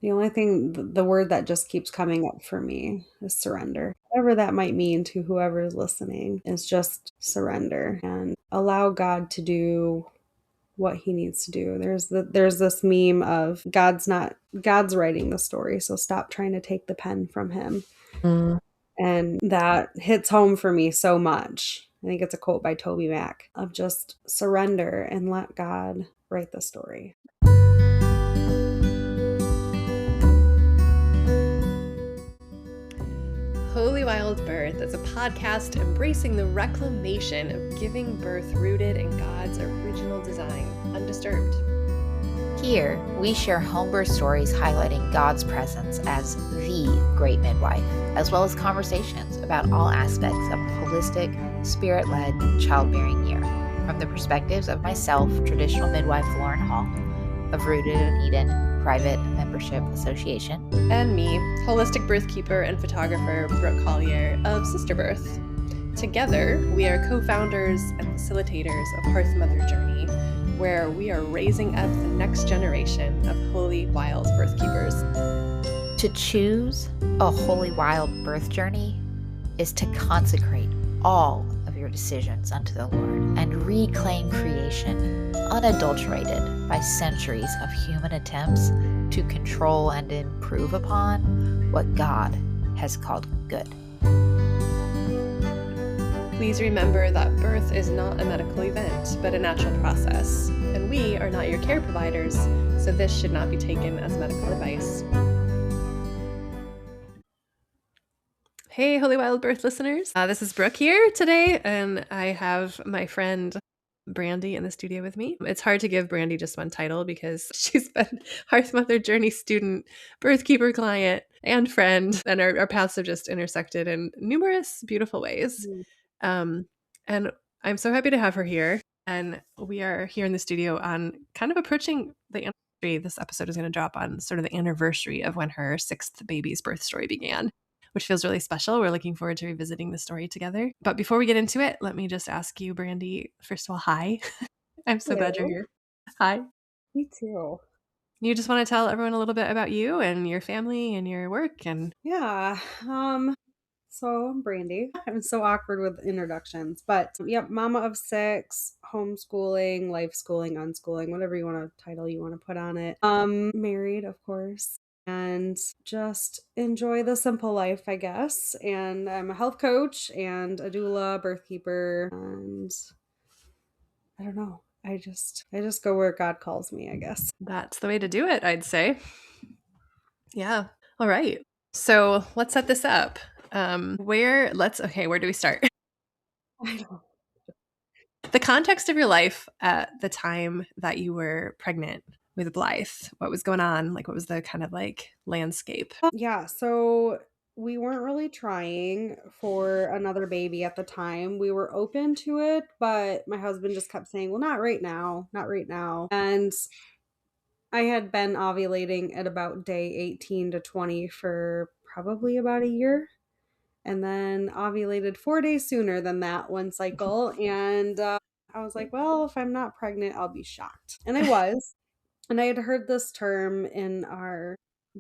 The only thing, the word that just keeps coming up for me is surrender. Whatever that might mean to whoever is listening is just surrender and allow God to do what he needs to do. There's this meme of God's writing the story, so stop trying to take the pen from him. Mm. And that hits home for me so much. I think it's a quote by Toby Mac of just surrender and let God write the story. Holy Wild Birth is a podcast embracing the reclamation of giving birth rooted in God's original design, undisturbed. Here, we share home birth stories highlighting God's presence as the great midwife, as well as conversations about all aspects of a holistic, spirit-led childbearing year, from the perspectives of myself, traditional midwife Lauren Hall, of Rooted in Eden Private Membership Association, And me, holistic birthkeeper and photographer Brooke Collier of Sister Birth. Together, we are co-founders and facilitators of Hearth Mother Journey, where we are raising up the next generation of holy wild birthkeepers. To choose a holy wild birth journey is to consecrate all of your decisions unto the Lord and reclaim creation unadulterated by centuries of human attempts to control and improve upon what God has called good. Please remember that birth is not a medical event, but a natural process, and we are not your care providers, so this should not be taken as medical advice. Hey, Holy Wild Birth listeners. This is Brooke here today, and I have my friend Brandy in the studio with me. It's hard to give Brandy just one title because she's been Hearth Mother Journey student, birthkeeper client, and friend, and our paths have just intersected in numerous beautiful ways. And I'm so happy to have her here. And we are here in the studio on kind of approaching the anniversary. This episode is going to drop on sort of the anniversary of when her sixth baby's birth story began, which feels really special. We're looking forward to revisiting the story together. But before we get into it, let me just ask you, Brandy, first of all, hi. I'm so glad you're Hello. here. Hi. Me too. You just want to tell everyone a little bit about you and your family and your work and Yeah. So I'm Brandy. I'm so awkward with introductions, but yep, mama of six, homeschooling, life schooling, unschooling, whatever you want to title you want to put on it. Married, of course, and just enjoy the simple life, I guess. And I'm a health coach and a doula, birth keeper, and I don't know. I just go where God calls me, I guess. that's the way to do it, I'd say. Yeah. All right. So let's set this up. Where do we start? I don't The context of your life at the time that you were pregnant with Blythe. What was going on? Like, what was the kind of like landscape? Yeah, so we weren't really trying for another baby at the time. We were open to it, but my husband just kept saying, "Well, not right now, not right now." And I had been ovulating at about day 18 to 20 for probably about a year, and then ovulated 4 days sooner than that one cycle. And I was like, well, if I'm not pregnant, I'll be shocked. And I was. And I had heard this term in our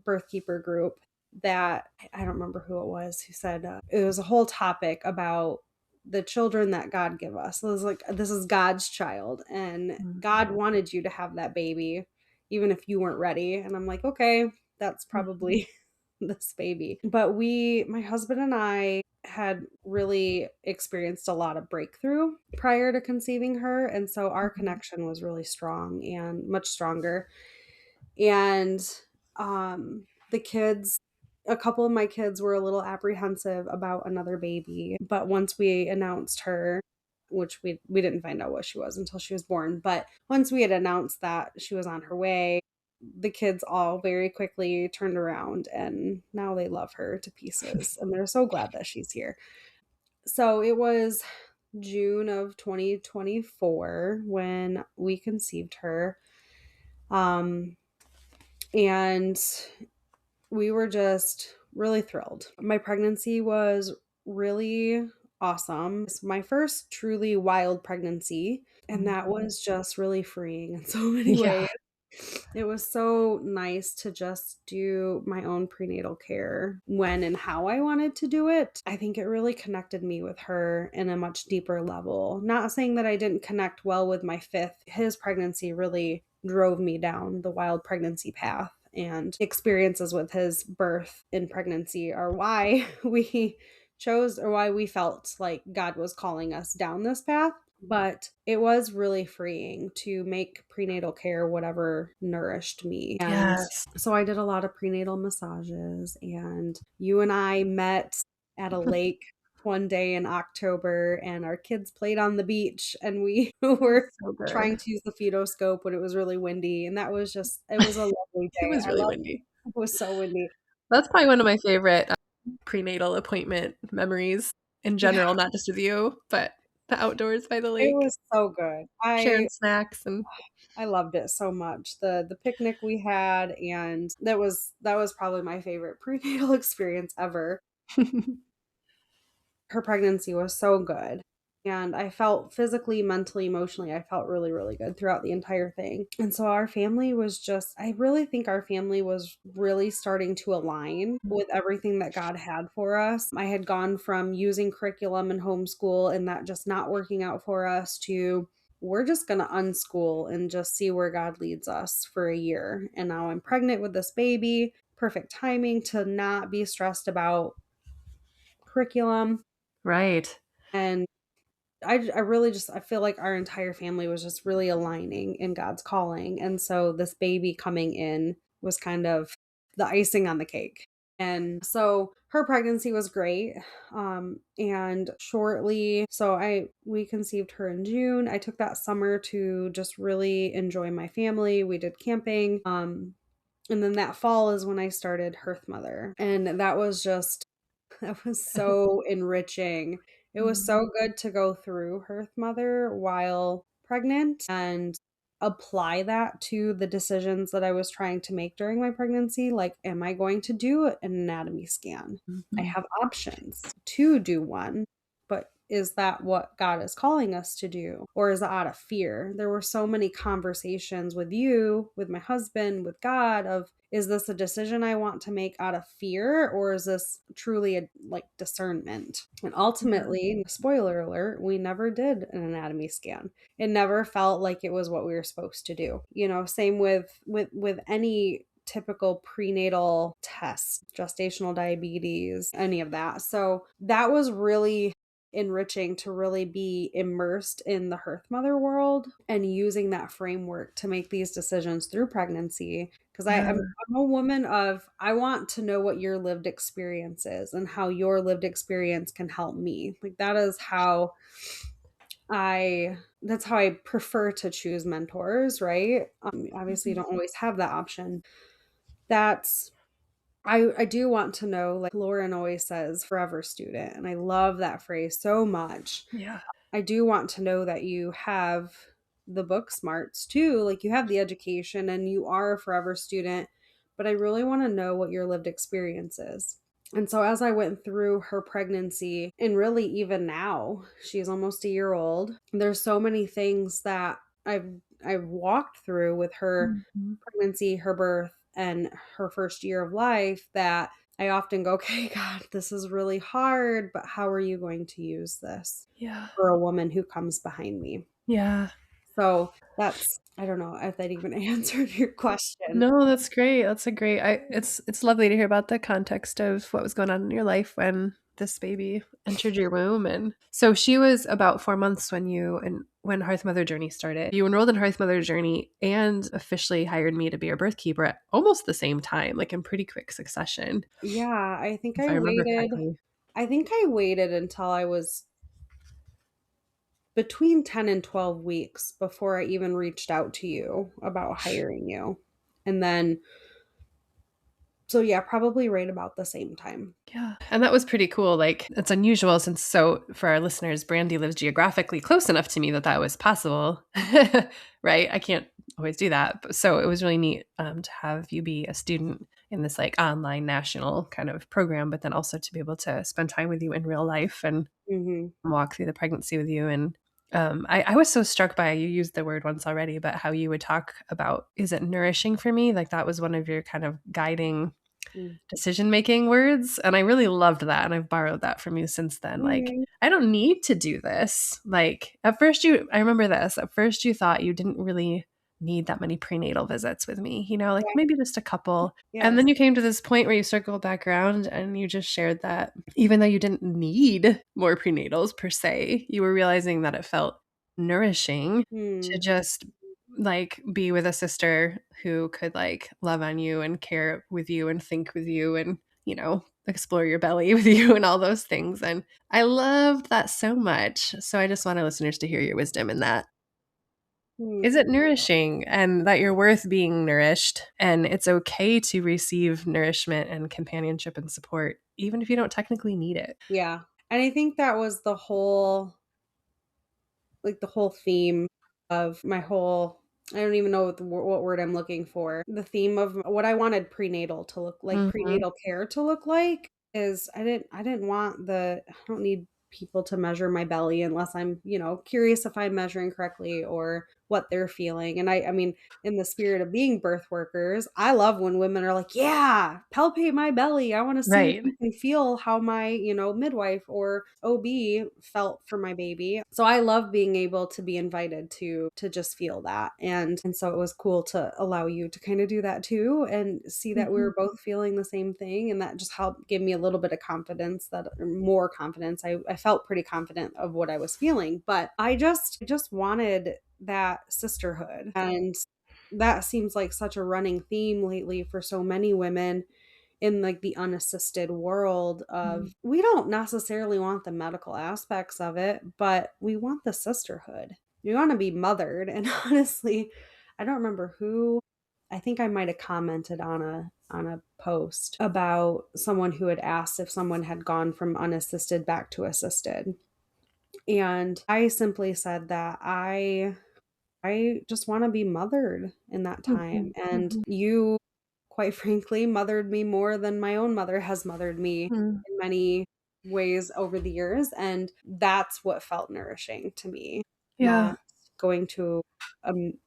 birthkeeper group that I don't remember who it was who said it was a whole topic about the children that God give us. So it was like, this is God's child, and God wanted you to have that baby, even if you weren't ready. And I'm like, okay, that's probably this baby. But my husband and I had really experienced a lot of breakthrough prior to conceiving her. And so our connection was really strong and much stronger. And the kids, a couple of my kids were a little apprehensive about another baby. But once we announced her, which we didn't find out what she was until she was born, but once we had announced that she was on her way, the kids all very quickly turned around and now they love her to pieces and they're so glad that she's here. So it was June of 2024 when we conceived her. And we were just really thrilled. My pregnancy was really awesome. It's my first truly wild pregnancy, and that was just really freeing in so many Yeah. ways. It was so nice to just do my own prenatal care when and how I wanted to do it. I think it really connected me with her in a much deeper level. Not saying that I didn't connect well with my fifth. His pregnancy really drove me down the wild pregnancy path. And experiences with his birth and pregnancy are why we chose or why we felt like God was calling us down this path. But it was really freeing to make prenatal care whatever nourished me. And Yes. so I did a lot of prenatal massages, and you and I met at a lake one day in October, and our kids played on the beach, and we were So trying good. to use the fetoscope when it was really windy. And that was just, it was a lovely It day. was I really love windy. it. It was so windy. That's probably one of my favorite prenatal appointment memories in Yeah, general, not just with you, but the outdoors by the it lake, was so good. sharing snacks and I loved it so much. The picnic we had, and that was probably my favorite prenatal experience ever. Her pregnancy was so good. And I felt physically, mentally, emotionally, I felt really, really good throughout the entire thing. And so our family was just, I really think our family was really starting to align with everything that God had for us. I had gone from using curriculum and homeschool and that just not working out for us to we're just going to unschool and just see where God leads us for a year. And now I'm pregnant with this baby. Perfect timing to not be stressed about curriculum. right. And I really just I feel like our entire family was just really aligning in God's calling. And so this baby coming in was kind of the icing on the cake. And so her pregnancy was great. And shortly, so we conceived her in June. I took that summer to just really enjoy my family. We did camping. And then that fall is when I started Hearth Mother. And that was just that was so enriching. It was Mhm. so good to go through Hearth Mother while pregnant and apply that to the decisions that I was trying to make during my pregnancy. Like, am I going to do an anatomy scan? I Mhm. have options to do one, but is that what God is calling us to do? Or is it out of fear? There were so many conversations with you, with my husband, with God of, is this a decision I want to make out of fear, or is this truly a like discernment? And Yeah. ultimately, spoiler alert, we never did an anatomy scan. It never felt like it was what we were supposed to do. Same with any typical prenatal test, gestational diabetes, any of that. So that was really enriching to really be immersed in the Hearth Mother world and using that framework to make these decisions through pregnancy. Because Yeah. I'm a woman of, I want to know what your lived experience is and how your lived experience can help me. Like that's how I prefer to choose mentors, right? Obviously, you Mhm. don't always have that option. That's I do want to know, like Lauren always says, forever student. And I love that phrase so much. Yeah. I do want to know that you have the book smarts too. Like you have the education and you are a forever student, but I really want to know what your lived experience is. And so as I went through her pregnancy, and really even now, she's almost a year old, there's so many things that I've walked through with her Mhm. pregnancy, her birth, and her first year of life that I often go, okay, God, this is really hard, but how are you going to use this Yeah. for a woman who comes behind me? Yeah. So I don't know if that even answered your question. No, that's great. That's a great it's lovely to hear about the context of what was going on in your life when this baby entered your womb. And so she was about 4 months when Hearth Mother Journey started. You enrolled in Hearth Mother Journey and officially hired me to be your birth keeper at almost the same time, like in pretty quick succession, Yeah, if I remember correctly. I think I waited until I was between 10 and 12 weeks before I even reached out to you about hiring you. And then, so yeah, probably right about the same time. Yeah. And that was pretty cool. Like, it's unusual since, so for our listeners, Brandy lives geographically close enough to me that that was possible. Right. I can't always do that. So it was really neat to have you be a student in this like online national kind of program, but then also to be able to spend time with you in real life and Hmm. walk through the pregnancy with you. And I was so struck by, you used the word once already, but how you would talk about, is it nourishing for me? Like that was one of your kind of guiding Mm. decision making words. And I really loved that. And I've borrowed that from you since then. Like, Mm. I don't need to do this. Like, I remember this, at first you thought you didn't really need that many prenatal visits with me, like Yeah. maybe just a couple. And Yes. then you came to this point where you circled back around and you just shared that even though you didn't need more prenatals per se, you were realizing that it felt nourishing to Mm. just like be with a sister who could like love on you and care with you and think with you and explore your belly with you and all those things. And I loved that so much. So I just want our listeners to hear your wisdom in that. Mm. Is it nourishing and that you're worth being nourished? And it's okay to receive nourishment and companionship and support, even if you don't technically need it. Yeah. And I think that was the whole theme of my whole, I don't even know what word I'm looking for. The theme of what I wanted Mhm. prenatal care to look like is I didn't want I don't need people to measure my belly unless I'm, curious if I'm measuring correctly or what they're feeling. And I mean, in the spirit of being birth workers, I love when women are like, yeah, palpate my belly. I want to see if Right. you can feel how my, midwife or OB felt for my baby. So I love being able to be invited to just feel that. And so it was cool to allow you to kind of do that too and see that we Mhm. were both feeling the same thing. And that just helped give me a little bit of confidence, more confidence. I felt pretty confident of what I was feeling, but I just wanted that sisterhood. And that seems like such a running theme lately for so many women in like the unassisted world of Mhm. we don't necessarily want the medical aspects of it, but we want the sisterhood. We want to be mothered. And honestly, I don't remember who, I think I might have commented on a post about someone who had asked if someone had gone from unassisted back to assisted. And I simply said that I just want to be mothered in that time. Mhm. And Mhm. you, quite frankly, mothered me more than my own mother has mothered me Mhm. in many ways over the years. And that's what felt nourishing to me, Yeah. not going to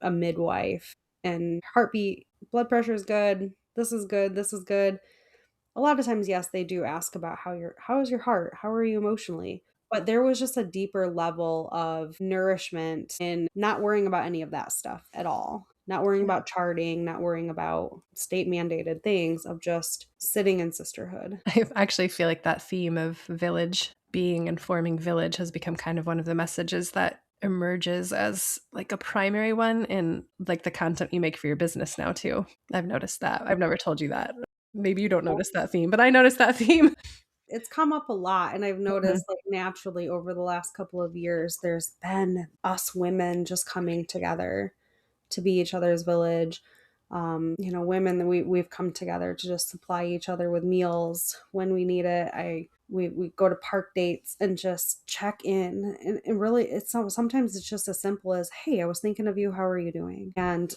a midwife and heartbeat, blood pressure is good. This is good. This is good. A lot of times, yes, they do ask about how is your heart? How are you emotionally? But there was just a deeper level of nourishment in not worrying about any of that stuff at all. Not worrying about charting, not worrying about state mandated things, of just sitting in sisterhood. I actually feel like that theme of village being and forming village has become kind of one of the messages that emerges as like a primary one in like the content you make for your business now too. I've noticed that. I've never told you that. Maybe you don't notice that theme, but I noticed that theme. It's come up a lot, and I've Mhm. noticed, like, naturally over the last couple of years, there's been us women just coming together to be each other's village. Women that we've come together to just supply each other with meals when we need it. We go to park dates and just check in, and really, sometimes it's just as simple as, "Hey, I was thinking of you. How are you doing?" And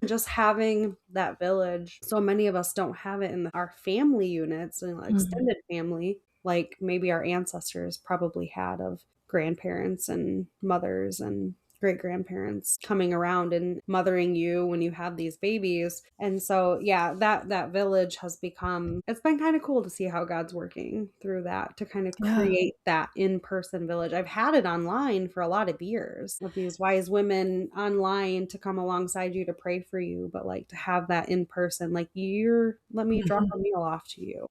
just having that village, so many of us don't have it in our family units and Mhm. extended family, like maybe our ancestors probably had, of grandparents and mothers and great grandparents coming around and mothering you when you had these babies. And so yeah, that village has become, it's been kind of cool to see how God's working through that to kind of Yeah. create that in-person village. I've had it online for a lot of years, of these wise women online to come alongside you to pray for you, but like to have that in person, like, you're let me drop Mhm. a meal off to you.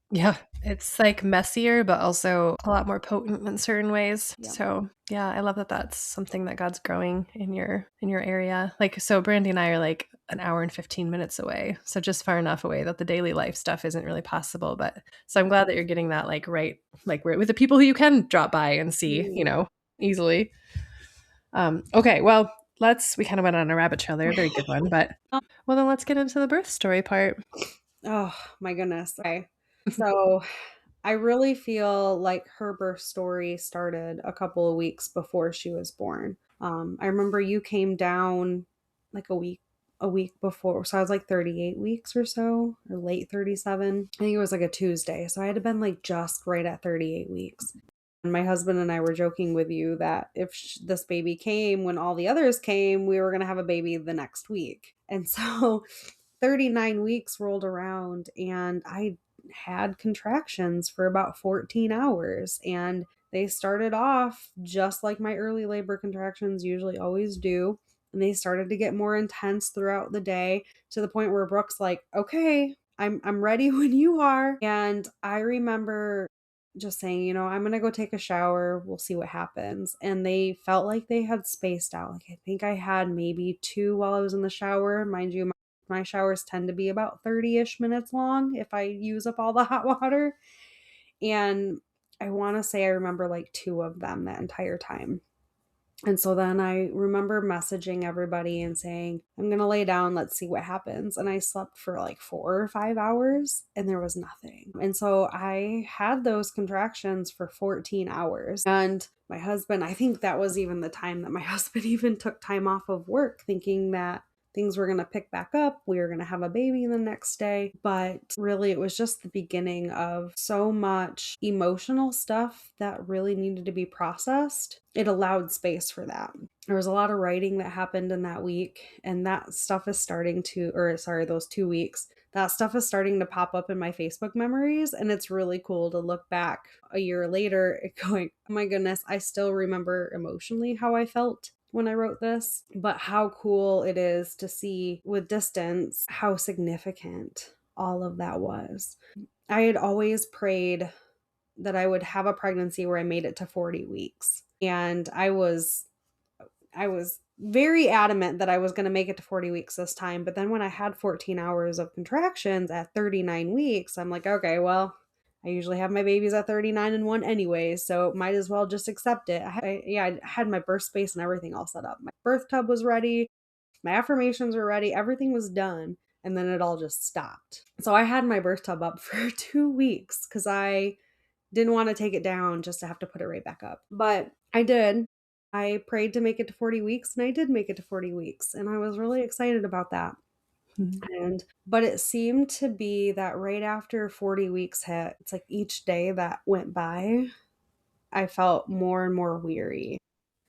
Yeah, it's like messier, but also a lot more potent in certain ways. Yeah. So yeah, I love that that's something that God's growing in your area. Like, so Brandy and I are like an hour and 15 minutes away. So just far enough away that the daily life stuff isn't really possible. But so I'm glad that you're getting that like right, like with the people who you can drop by and see, Mm. easily. Okay, well, we kind of went on a rabbit trail there, a very good one, but well then let's get into the birth story part. Oh my goodness. Okay. So I really feel like her birth story started a couple of weeks before she was born. I remember you came down like a week before. So I was like 38 weeks or so, or late 37. I think it was like a Tuesday. So I had been like just right at 38 weeks. And my husband and I were joking with you that if this baby came when all the others came, we were going to have a baby the next week. And so 39 weeks rolled around and I had contractions for about 14 hours. And they started off just like my early labor contractions usually always do. And they started to get more intense throughout the day to the point where Brooke's like, okay, I'm ready when you are. And I remember just saying, I'm going to go take a shower. We'll see what happens. And they felt like they had spaced out. Like I think I had maybe 2 while I was in the shower. Mind you, my showers tend to be about 30-ish minutes long if I use up all the hot water. And I want to say I remember like 2 of them that entire time. And so then I remember messaging everybody and saying, I'm going to lay down. Let's see what happens. And I slept for like 4 or 5 hours and there was nothing. And so I had those contractions for 14 hours. And my husband, I think that was even the time that my husband even took time off of work, thinking that things were going to pick back up. We were going to have a baby the next day. But really, it was just the beginning of so much emotional stuff that really needed to be processed. It allowed space for that. There was a lot of writing that happened in that week, and that stuff is starting to, or sorry, those 2 weeks. That stuff is starting to pop up in my Facebook memories, and it's really cool to look back a year later going, oh my goodness, I still remember emotionally how I felt when I wrote this, but how cool it is to see with distance how significant all of that was. I had always prayed that I would have a pregnancy where I made it to 40 weeks. And I was very adamant that I was going to make it to 40 weeks this time. But then when I had 14 hours of contractions at 39 weeks, I'm like, okay, well, I usually have my babies at 39 and 1 anyway, so might as well just accept it. I had my birth space and everything all set up. My birth tub was ready. My affirmations were ready. Everything was done. And then it all just stopped. So I had my birth tub up for 2 weeks because I didn't want to take it down just to have to put it right back up. But I did. I prayed to make it to 40 weeks and I did make it to 40 weeks. And I was really excited about that. But it seemed to be that right after 40 weeks hit, it's like each day that went by, I felt more and more weary.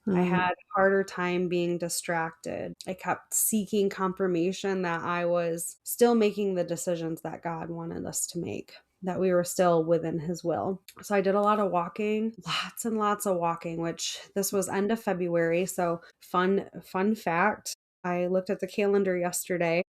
I had a harder time being distracted. I kept seeking confirmation that I was still making the decisions that God wanted us to make, that we were still within his will. So I did a lot of walking, lots and lots of walking, which this was end of February. So fun fact, I looked at the calendar yesterday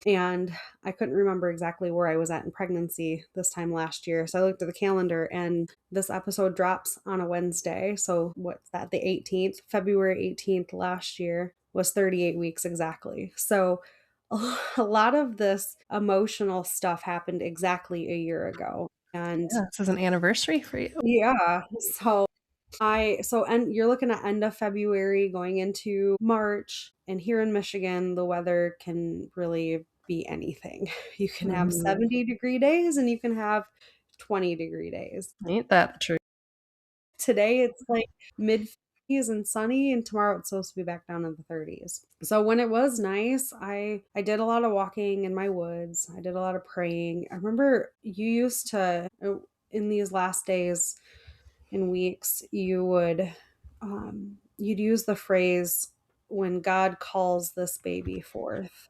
and I couldn't remember exactly where I was at in pregnancy this time last year. So I looked at the calendar and this episode drops on a Wednesday. So what's that? The 18th, February 18th last year was 38 weeks exactly. So a lot of this emotional stuff happened exactly a year ago. And Yeah, this is an anniversary for you. yeah, and you're looking at end of February going into March, and here in Michigan, the weather can really be anything. You can have 70-degree days and you can have 20-degree days. Ain't that the truth? Today it's like mid 50s and sunny, and tomorrow it's supposed to be back down in the 30s. So when it was nice, I did a lot of walking in my woods. I did a lot of praying. I remember you used to in these last days and weeks, you'd use the phrase, when God calls this baby forth.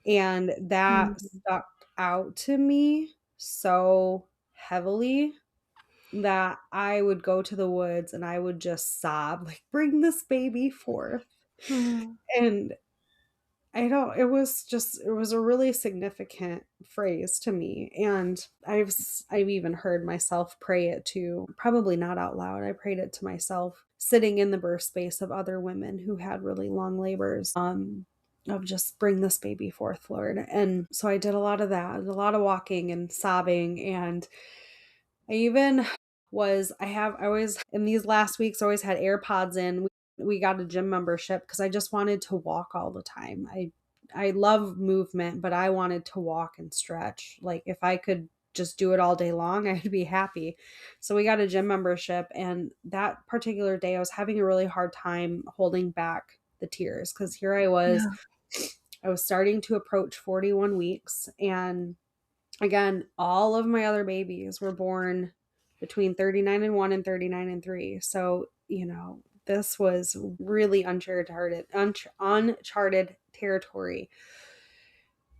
And that stuck out to me so heavily that I would go to the woods and I would just sob, like, bring this baby forth. And it was a really significant phrase to me. And I've even heard myself pray it too, probably not out loud. I prayed it to myself, sitting in the birth space of other women who had really long labors, of just bring this baby forth, Lord. And so I did a lot of that, a lot of walking and sobbing. And I even I always, in these last weeks, always had AirPods in. We got a gym membership because I just wanted to walk all the time. I love movement, but I wanted to walk and stretch. Like if I could just do it all day long, I'd be happy. So we got a gym membership, and that particular day I was having a really hard time holding back the tears because here I was, I was starting to approach 41 weeks, and again, all of my other babies were born between 39 and 1 and 39 and 3. So, this was really uncharted territory.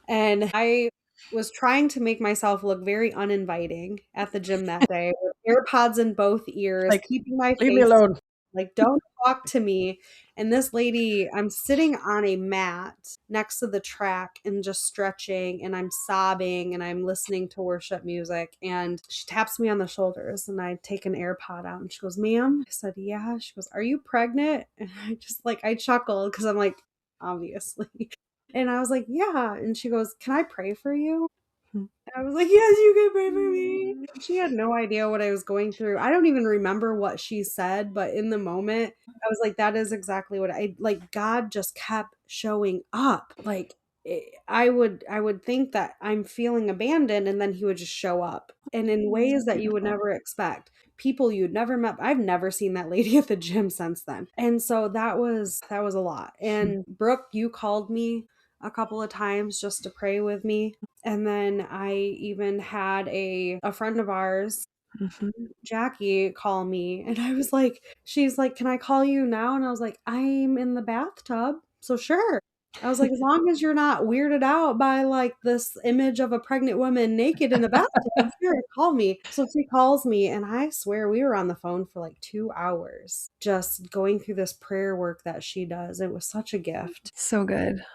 And I was trying to make myself look very uninviting at the gym that day with AirPods in both ears, Like, keeping my leave me face alone. like, don't talk to me. And this lady, I'm sitting on a mat next to the track and just stretching, and I'm sobbing and I'm listening to worship music. And she taps me on the shoulders, and I take an AirPod out and she goes, "Ma'am?" I said, "Yeah." She goes, "Are you pregnant?" And I chuckled because I'm like, obviously. And I was like, "Yeah." And she goes, "Can I pray for you?" I was like, "Yes, you can pray for me." She had no idea what I was going through. I don't even remember what she said, but in the moment, I was like, that is exactly what God just kept showing up. I would think that I'm feeling abandoned, and then he would just show up, and in ways that you would never expect. People you'd never met. I've never seen that lady at the gym since then. And so that was a lot. And Brooke, you called me a couple of times just to pray with me. And then I even had a friend of ours, Mhm. Jackie, call me, and she's like, "Can I call you now?" And I was like, "I'm in the bathtub, so sure." I was like, "As long as you're not weirded out by like this image of a pregnant woman naked in a bathtub, sure, call me." So she calls me, and I swear we were on the phone for like 2 hours just going through this prayer work that she does. It was such a gift. So good.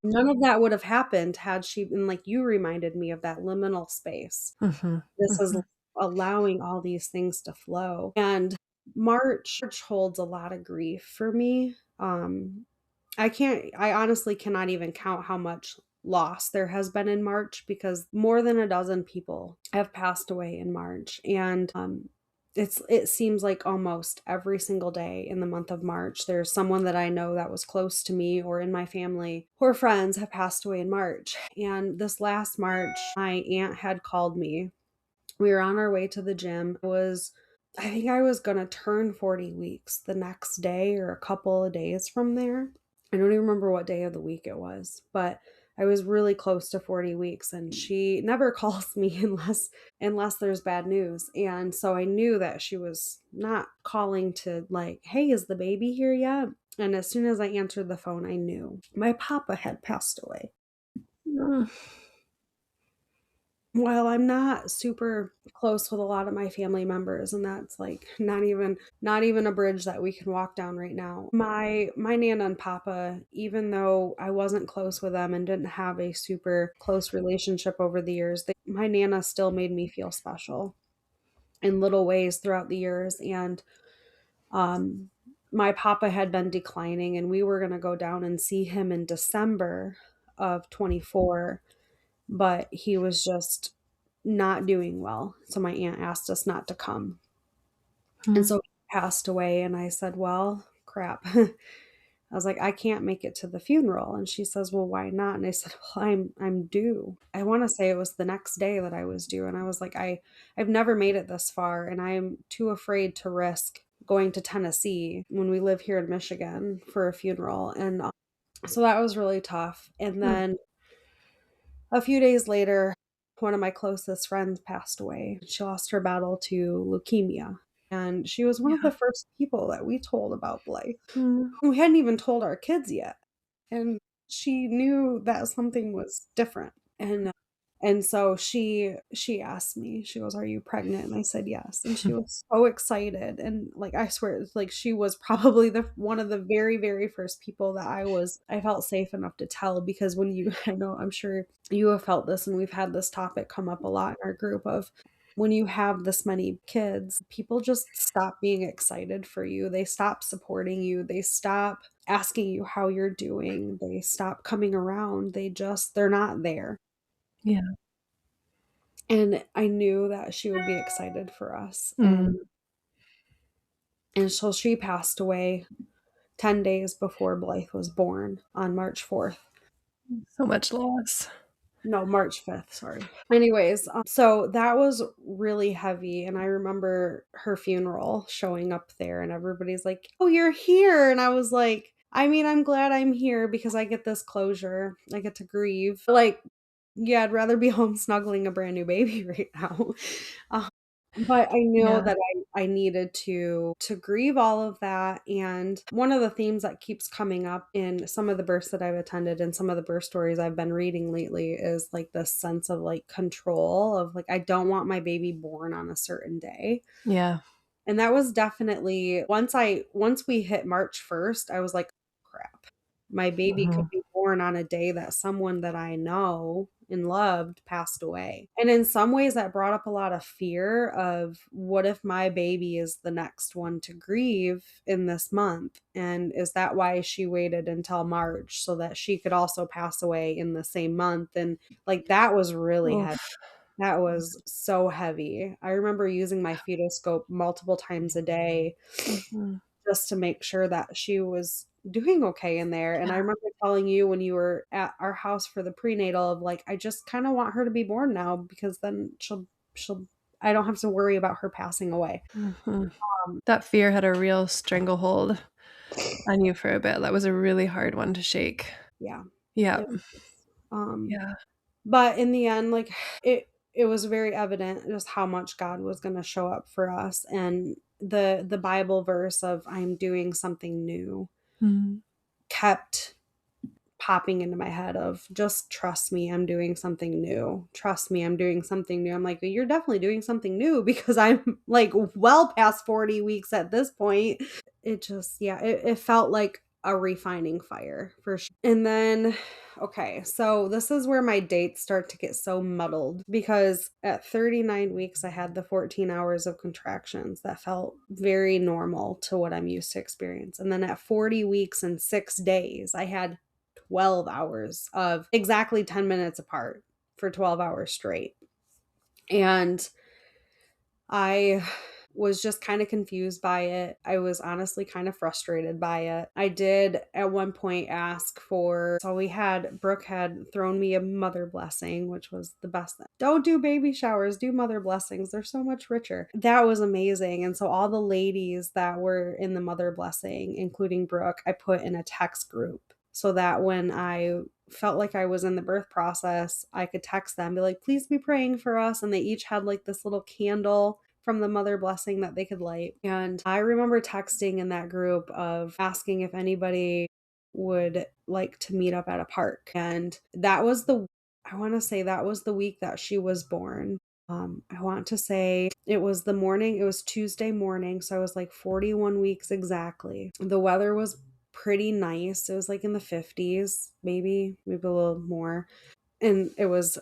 None of that would have happened had she been like you reminded me of that liminal space. Mhm. This is Mhm. allowing all these things to flow. And March holds a lot of grief for me. I honestly cannot even count how much loss there has been in March because more than a dozen people have passed away in March. And it seems like almost every single day in the month of March, there's someone that I know that was close to me or in my family or friends have passed away in March. And this last March, my aunt had called me. We were on our way to the gym. I think I was going to turn 40 weeks the next day or a couple of days from there. I don't even remember what day of the week it was, but I was really close to 40 weeks, and she never calls me unless there's bad news. And so I knew that she was not calling to like, "Hey, is the baby here yet?" And as soon as I answered the phone, I knew my papa had passed away. Mm. While I'm not super close with a lot of my family members, and that's like not even a bridge that we can walk down right now. My Nana and Papa, even though I wasn't close with them and didn't have a super close relationship over the years, my Nana still made me feel special in little ways throughout the years. And um my Papa had been declining, and we were going to go down and see him in December of 24, but he was just not doing well. So my aunt asked us not to come. And Mm. so he passed away, and I said, "Well, crap." I was like, "I can't make it to the funeral." And she says, "Well, why not?" And I said, "Well, I'm due." I want to say it was the next day that I was due. And I was like, I've never made it this far, and I'm too afraid to risk going to Tennessee when we live here in Michigan for a funeral. And so that was really tough. And Mm. then a few days later, one of my closest friends passed away. She lost her battle to leukemia. And she was one of Yeah. the first people that we told about Blythe. Mm. We hadn't even told our kids yet. And she knew that something was different. And so she asked me, she goes, "Are you pregnant?" And I said yes. And she was so excited. And like I swear, it's like she was probably the one of the very, very first people that I felt safe enough to tell, because when you I know I'm sure you have felt this, and we've had this topic come up a lot in our group of when you have this many kids, people just stop being excited for you. They stop supporting you. They stop asking you how you're doing. They stop coming around. They're not there. Yeah. And I knew that she would be excited for us. And Mm. and so she passed away 10 days before Blythe was born on March 4th. So much loss. No, March 5th, sorry. Anyways, so that was really heavy, and I remember her funeral showing up there, and everybody's like, "Oh, you're here." And I was like, I mean, I'm glad I'm here because I get this closure. I get to grieve. Like, yeah, I'd rather be home snuggling a brand new baby right now. But I know Yeah. that I needed to grieve all of that, and one of the themes that keeps coming up in some of the births that I've attended and some of the birth stories I've been reading lately is like this sense of like control of like I don't want my baby born on a certain day. Yeah. And that was definitely once we hit March 1st, I was like, crap. My baby could Mhm. be born on a day that someone that I know and loved passed away. And in some ways that brought up a lot of fear of what if my baby is the next one to grieve in this month? And is that why she waited until March so that she could also pass away in the same month? And like that was really heavy. Oof. That was so heavy. I remember using my fetoscope multiple times a day Mhm. just to make sure that she was doing okay in there, and I Yeah. remember telling you when you were at our house for the prenatal of, like, I just kinda want her to be born now because then she'll I don't have to worry about her passing away. Mhm. Um, That fear had a real stranglehold on you for a bit. That was a really hard one to shake. yeah. Yeah. It was, um, Yeah. but in the end, like, it was very evident just how much God was gonna show up for us, and the Bible verse of "I'm doing something new" Mhm. kept popping into my head of just trust me, I'm doing something new. Trust me, I'm doing something new. I'm like, you're definitely doing something new because I'm like well past 40 weeks at this point. It just, yeah, it felt like a refining fire for sure. And then, okay, so this is where my dates start to get so muddled because at 39 weeks, I had the 14 hours of contractions that felt very normal to what I'm used to experience. And then at 40 weeks and 6 days, I had 12 hours of exactly 10 minutes apart for 12 hours straight. And I was just kind of confused by it. I was honestly kind of frustrated by it. I did at one point ask for, so Brooke had thrown me a mother blessing, which was the best thing. Don't do baby showers, do mother blessings. They're so much richer. That was amazing. And so all the ladies that were in the mother blessing, including Brooke, I put in a text group so that when I felt like I was in the birth process, I could text them, be like, please be praying for us. And they each had like this little candle from the mother blessing that they could light. And I remember texting in that group of asking if anybody would like to meet up at a park. And I want to say that was the week that she was born. I want to say it was the morning, it was Tuesday morning. So I was like 41 weeks exactly. The weather was pretty nice. It was like in the 50s, maybe a little more. And it was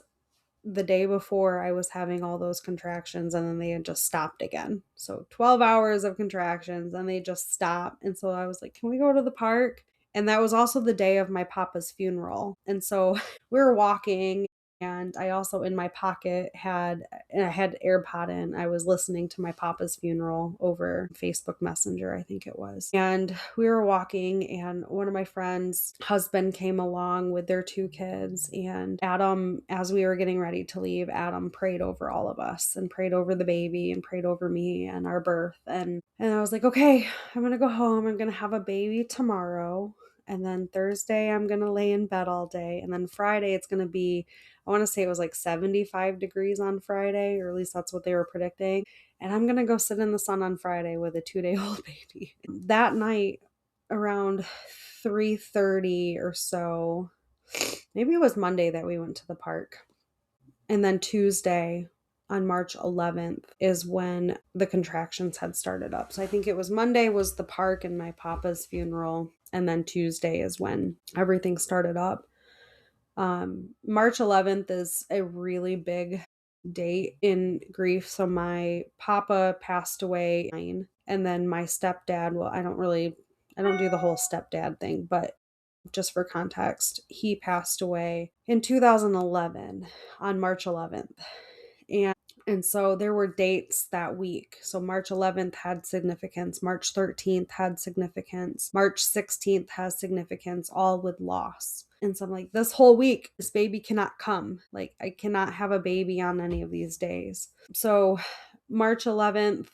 the day before I was having all those contractions and then they had just stopped again. So 12 hours of contractions and they just stopped. And so I was like, can we go to the park? And that was also the day of my papa's funeral. And so we were walking and I also in my pocket I had AirPod in. I was listening to my papa's funeral over Facebook Messenger, I think it was. And we were walking and one of my friends' husband came along with their two kids. And Adam, as we were getting ready to leave, Adam prayed over all of us and prayed over the baby and prayed over me and our birth. And I was like, okay, I'm going to go home. I'm going to have a baby tomorrow. And then Thursday, I'm going to lay in bed all day. And then Friday, it's going to be, I want to say it was like 75 degrees on Friday, or at least that's what they were predicting. And I'm going to go sit in the sun on Friday with a 2-day-old baby. That night, around 3:30 or so, maybe it was Monday that we went to the park. And then Tuesday on March 11th is when the contractions had started up. So I think it was Monday was the park and my papa's funeral. And then Tuesday is when everything started up. March 11th is a really big date in grief. So my papa passed away, and then my stepdad, well, I don't do the whole stepdad thing, but just for context, he passed away in 2011 on March 11th. And so there were dates that week. So March 11th had significance, March 13th had significance, March 16th has significance, all with loss. And so I'm like, this whole week, this baby cannot come. Like, I cannot have a baby on any of these days. So March 11th,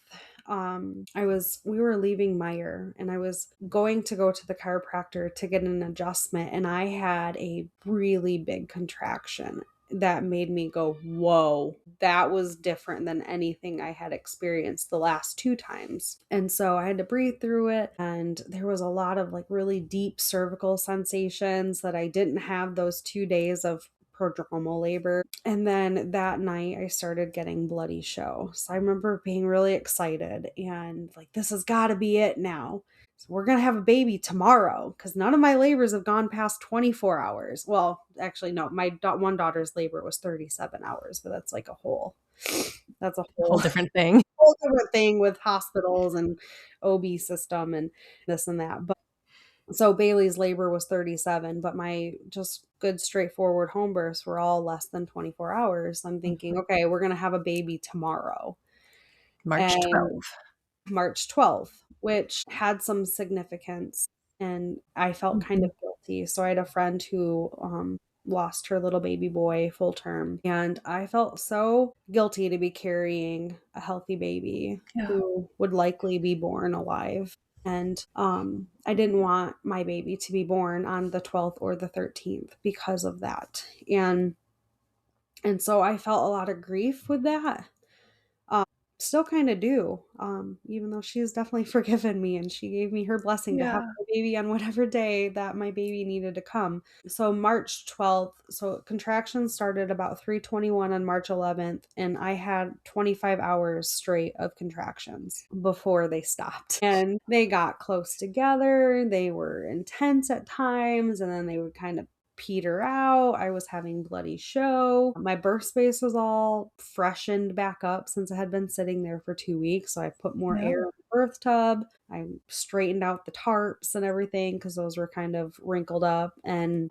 we were leaving Meyer and I was going to go to the chiropractor to get an adjustment, and I had a really big contraction. that made me go, whoa, that was different than anything I had experienced the last 2 times. And so I had to breathe through it. And there was a lot of like really deep cervical sensations that I didn't have those 2 days of prodromal labor. And then that night I started getting bloody show. So I remember being really excited and like, this has got to be it now. So we're going to have a baby tomorrow because none of my labors have gone past 24 hours. Well, actually, no, my one daughter's labor was 37 hours, but that's like that's a A whole whole, different thing. whole different thing with hospitals and OB system and this and that. But so Bailey's labor was 37, but my just good straightforward home births were all less than 24 hours. I'm thinking, okay, we're going to have a baby tomorrow. March And 12th. March 12th, which had some significance. And I felt kind of guilty. So I had a friend who lost her little baby boy full term. And I felt so guilty to be carrying a healthy baby Yeah. who would likely be born alive. And I didn't want my baby to be born on the 12th or the 13th because of that. And so I felt a lot of grief with that. Still kind of do, even though she's definitely forgiven me and she gave me her blessing to have Yeah. my baby on whatever day that my baby needed to come. So March 12th, so contractions started about 3:21 on March 11th, and I had 25 hours straight of contractions before they stopped. And they got close together, they were intense at times, and then they would kind of peter out. I was having bloody show. My birth space was all freshened back up since it had been sitting there for 2 weeks. So I put more Yeah. air in the birth tub. I straightened out the tarps and everything because those were kind of wrinkled up. And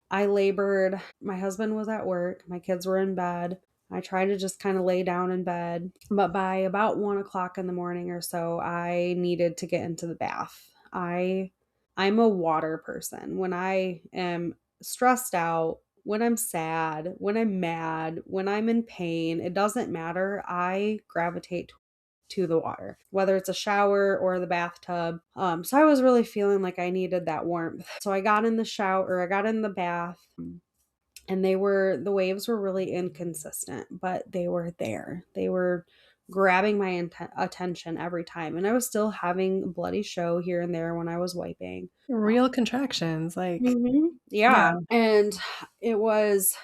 I labored. My husband was at work. My kids were in bed. I tried to just kind of lay down in bed. But by about 1 o'clock in the morning or so, I needed to get into the bath. I'm a water person. When I am stressed out, when I'm sad, when I'm mad, when I'm in pain, it doesn't matter. I gravitate to the water, whether it's a shower or the bathtub. So I was really feeling like I needed that warmth. So I got in the shower, I got in the bath, and the waves were really inconsistent, but they were there. They were grabbing my attention every time. And I was still having bloody show here and there when I was wiping. Real contractions. Like, yeah. Yeah. And it was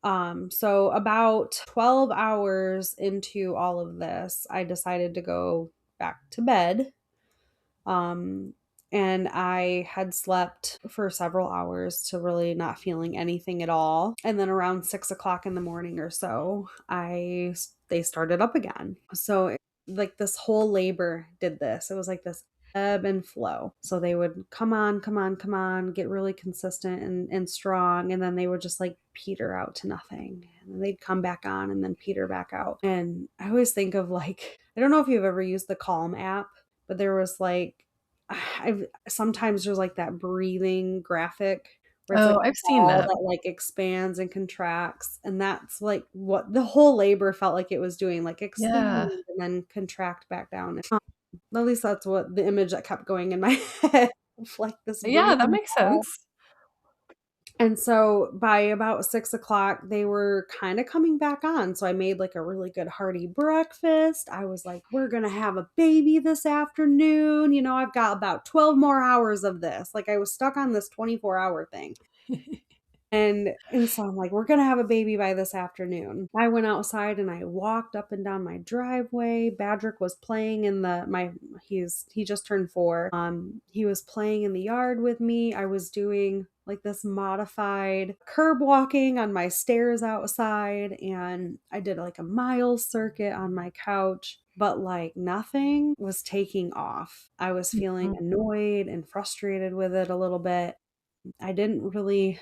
so about 12 hours into all of this, I decided to go back to bed. Um, and I had slept for several hours to really not feeling anything at all. And then around 6 o'clock in the morning or so, they started up again. So like this whole labor did this. It was like this ebb and flow. So they would come on, come on, come on, get really consistent and strong. And then they would just like peter out to nothing. And then they'd come back on and then peter back out. And I always think of like, I don't know if you've ever used the Calm app, but there was like, sometimes there's like that breathing graphic where it's like Oh, a I've seen ball that. that like expands and contracts, and that's like what the whole labor felt like it was doing, like expand Yeah. and then contract back down. At least that's what the image that kept going in my head, of like this Yeah, that breathing makes ball. sense. And so by about 6 o'clock, they were kind of coming back on. So I made like a really good hearty breakfast. I was like, we're going to have a baby this afternoon. You know, I've got about 12 more hours of this. Like I was stuck on this 24-hour thing. And so I'm like, we're gonna have a baby by this afternoon. I went outside and I walked up and down my driveway. Badrick was playing in he just turned 4. He was playing in the yard with me. I was doing like this modified curb walking on my stairs outside, and I did like a mile circuit on my couch. But like nothing was taking off. I was feeling Mhm. annoyed and frustrated with it a little bit. I didn't really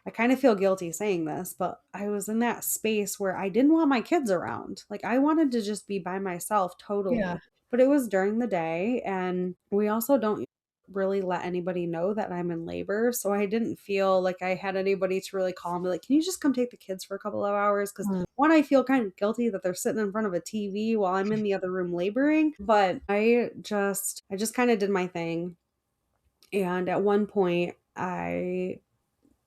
I kind of feel guilty saying this, but I was in that space where I didn't want my kids around. Like I wanted to just be by myself Yeah. totally. But it was during the day, and we also don't really let anybody know that I'm in labor. So I didn't feel like I had anybody to really call and be like, "Can you just come take the kids for a couple of hours?" Because Mm. one, I feel kind of guilty that they're sitting in front of a TV while I'm in the other room laboring. But I just kind of did my thing. And at one point, I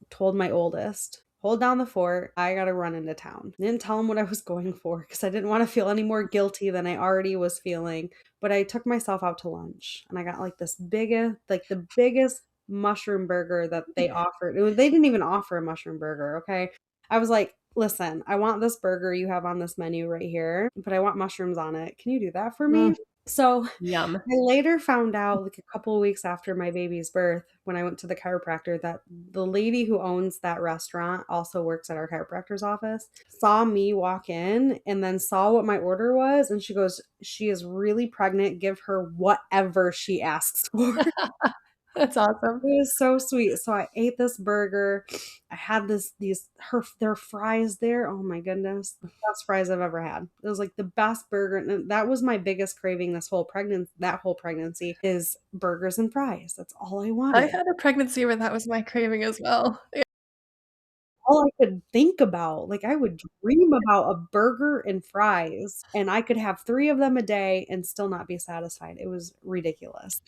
told my oldest, hold down the fort. I got to run into town. I didn't tell him what I was going for because I didn't want to feel any more guilty than I already was feeling. But I took myself out to lunch and I got like the biggest mushroom burger that they offered. They didn't even offer a mushroom burger. Okay. I was like, listen, I want this burger you have on this menu right here, but I want mushrooms on it. Can you do that for me? Mm, So yum. I later found out, like a couple of weeks after my baby's birth, when I went to the chiropractor, that the lady who owns that restaurant also works at our chiropractor's office, saw me walk in and then saw what my order was. And she goes, she is really pregnant. Give her whatever she asks for. That's awesome. It was so sweet. So I ate this burger. I had their fries there. Oh my goodness. The best fries I've ever had. It was like the best burger. And that was my biggest craving that whole pregnancy is burgers and fries. That's all I I wanted. had a pregnancy where that was my craving as well. All I could think about. Like I would dream about a burger and fries and I could have 3 of them a day and still not be satisfied. It was ridiculous.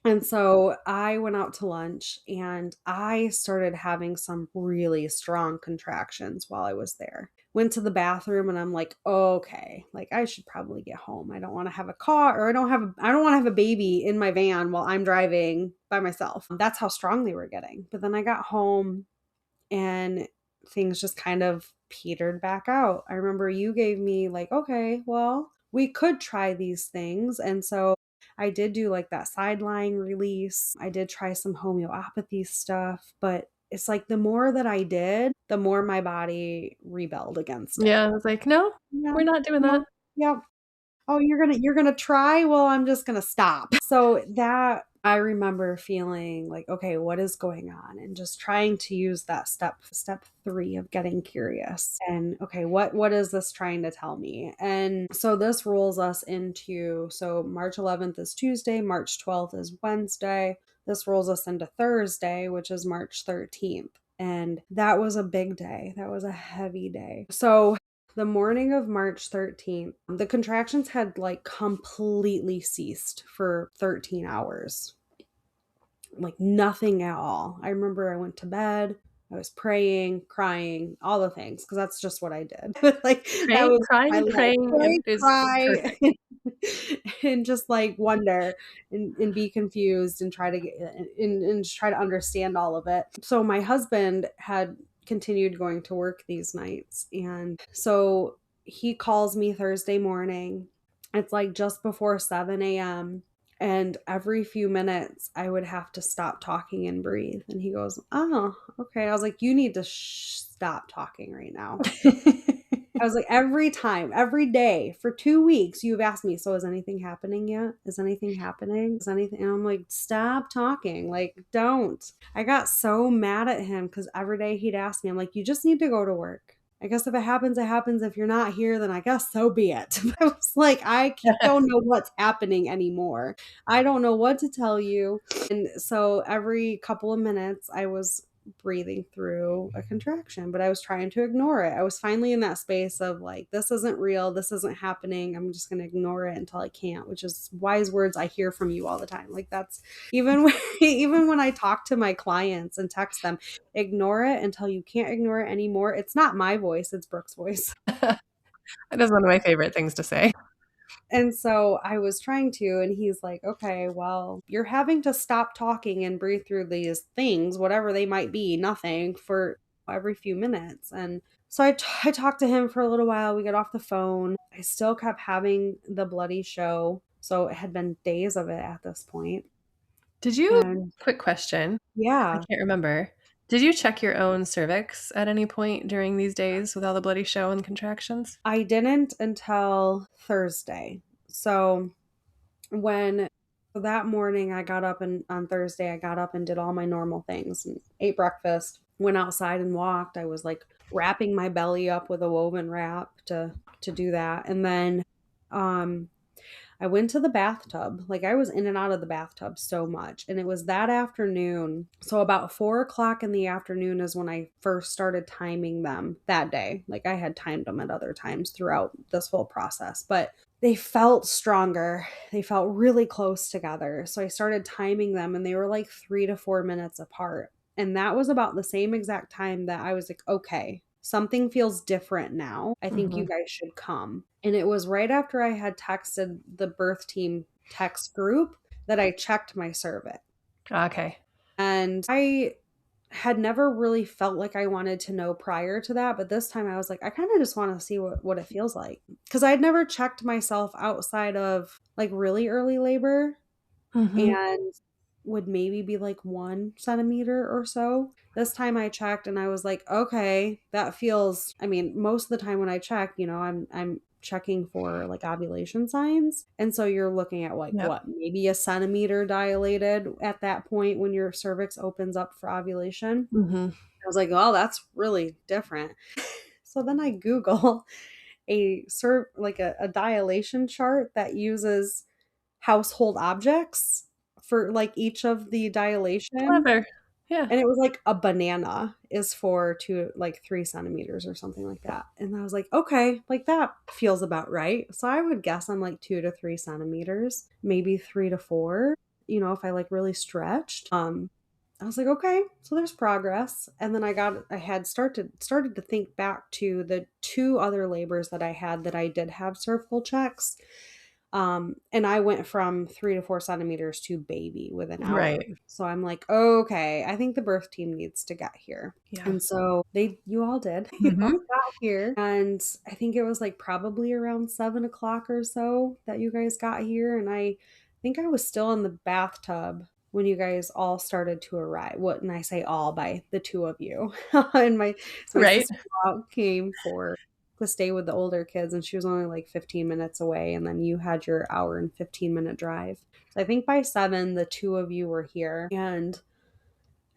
And so I went out to lunch and I started having some really strong contractions while I was there. Went to the bathroom and I'm like, okay, like I should probably get home. I don't want to have a car or I don't want to have a baby in my van while I'm driving by myself. That's how strong they were getting. But then I got home and things just kind of petered back out. I remember you gave me like, okay, well, we could try these things. And so I did do like that sideline release. I did try some homeopathy stuff, but it's like the more that I did, the more my body rebelled against it. Yeah, I was like, no, Yeah. we're not doing Yeah. that. Yeah. Oh, you're gonna try? Well, I'm just gonna stop. So that I remember feeling like, okay, what is going on? And just trying to use that step 3 of getting curious. And okay, what is this trying to tell me? And so this rolls us into March 11th is Tuesday, March 12th is Wednesday. This rolls us into Thursday, which is March 13th. And that was a big day. That was a heavy day. So the morning of March 13th, the contractions had like completely ceased for 13 hours. Like nothing at all. I remember I went to bed, I was praying, crying, all the things, because that's just what I did. Like that Praying, was crying my and life. praying Pray, is cry, perfect. and just like wonder and be confused and try to get and try to understand all of it. So my husband had continued going to work these nights, and so he calls me Thursday morning. It's like just before 7 a.m. And every few minutes, I would have to stop talking and breathe. And he goes, oh, okay. I was like, you need to stop talking right now. I was like, every time, every day for 2 weeks, you've asked me, so is anything happening yet? Is anything happening? Is anything? And I'm like, stop talking. Like, don't. I got so mad at him because every day he'd ask me, I'm like, you just need to go to work. I guess if it happens, it happens. If you're not here, then I guess so be it. I was like, I don't know what's happening anymore. I don't know what to tell you. And so every couple of minutes, I was breathing through a contraction, but I was trying to ignore it. I was finally in that space of like, this isn't real. This isn't happening. I'm just going to ignore it until I can't, which is wise words I hear from you all the time. Like that's even when I talk to my clients and text them, ignore it until you can't ignore it anymore. It's not my voice. It's Brooke's voice. That is one of my favorite things to say. And so I was trying to, and he's like, okay, well, you're having to stop talking and breathe through these things, whatever they might be, nothing for every few minutes. And so I talked to him for a little while. We got off the phone. I still kept having the bloody show. So it had been days of it at this point. Did you, And quick question, I yeah, can't remember. Did you check your own cervix at any point during these days with all the bloody show and contractions? I didn't until Thursday. So when so that morning I got up and on Thursday I got up and did all my normal things and ate breakfast, went outside and walked. I was like wrapping my belly up with a woven wrap to do that. And then um I went to the bathtub. Like I was in and out of the bathtub so much. And it was that afternoon. So about 4 o'clock in the afternoon is when I first started timing them that day. Like I had timed them at other times throughout this whole process, but they felt stronger. They felt really close together. So I started timing them and they were like 3 to 4 minutes apart. And that was about the same exact time that I was like, okay, something feels different now. I think you Mhm. guys should come. And it was right after I had texted the birth team text group that I checked my cervix. Okay. And I had never really felt like I wanted to know prior to that, but this time I was like, I kind of just want to see what it feels like. Because I'd never checked myself outside of like really early labor Mhm. and would maybe be like 1 centimeter or so. This time I checked and I was like, okay, that feels, I mean, most of the time when I check, I'm checking for like ovulation signs. And so you're looking at like Yep. what, maybe a centimeter dilated at that point when your cervix opens up for ovulation. Mhm. I was like, well, that's really different. So then I Google a dilation chart that uses household objects for like each of the dilation. Clever. Yeah. And it was like a banana is for 3 centimeters or something like that. And I was like, okay, like that feels about right. So I would guess I'm like 2 to 3 centimeters, maybe 3 to 4, if I like really stretched. I was like, okay, so there's progress. And then I had started to think back to the two other labors that I had that I did have cervical checks. And I went from 3 to 4 centimeters to baby within hours. Right. So I'm like, okay, I think the birth team needs to get here. Yeah. And so you all did. You all Mhm. got here. And I think it was like probably around 7 o'clock or so that you guys got here. And I think I was still in the bathtub when you guys all started to arrive. What, and I say all by the two of you. And my Right. sister-in-law came to stay with the older kids, and she was only like 15 minutes away, and then you had your hour and 15-minute drive. So I think by 7 the two of you were here, and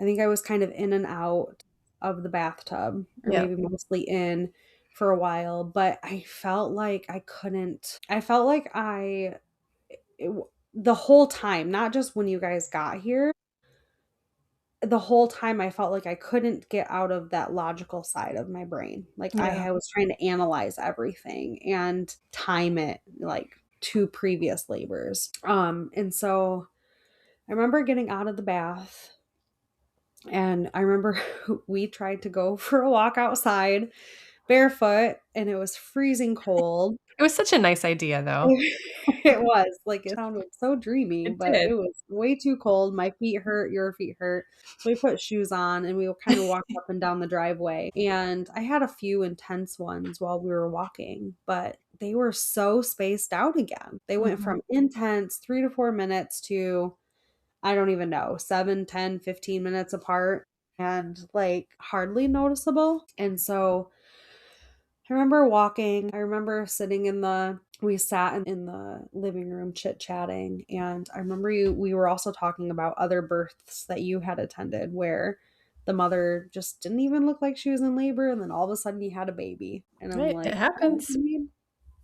I think I was kind of in and out of the bathtub, or Yep. maybe mostly in for a while, but I felt like I felt like it, the whole time, not just when you guys got here, the whole time I felt like I couldn't get out of that logical side of my brain. Like Yeah. I was trying to analyze everything and time it like to previous labors. And so I remember getting out of the bath, and I remember we tried to go for a walk outside barefoot, and it was freezing cold. It was such a nice idea, though. It was, like, it sounded so dreamy, It but did. it was way too cold. My feet hurt, your feet hurt. So we put shoes on and we kind of walked up and down the driveway. And I had a few intense ones while we were walking, but they were so spaced out again. They went Mhm. from intense 3 to 4 minutes to, I don't even know, 7, 10, 15 minutes apart, and like hardly noticeable. And so I remember walking. I remember sitting we sat in the living room chit-chatting, and I remember we were also talking about other births that you had attended where the mother just didn't even look like she was in labor, and then all of a sudden you had a baby. And I'm Right. It like, oh, happens.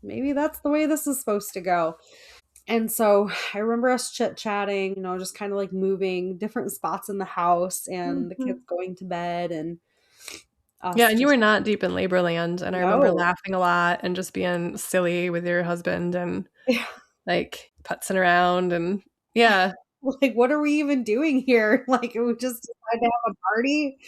maybe that's the way this is supposed to go. And so I remember us chit-chatting, just kind of like moving different spots in the house and the Mhm. kids going to bed and Yeah, us and you just were not deep in labor land, and I remember no. laughing a lot and just being silly with your husband and, Yeah. like, putzing around and yeah. Like, what are we even doing here? Like, we just decided to have a party?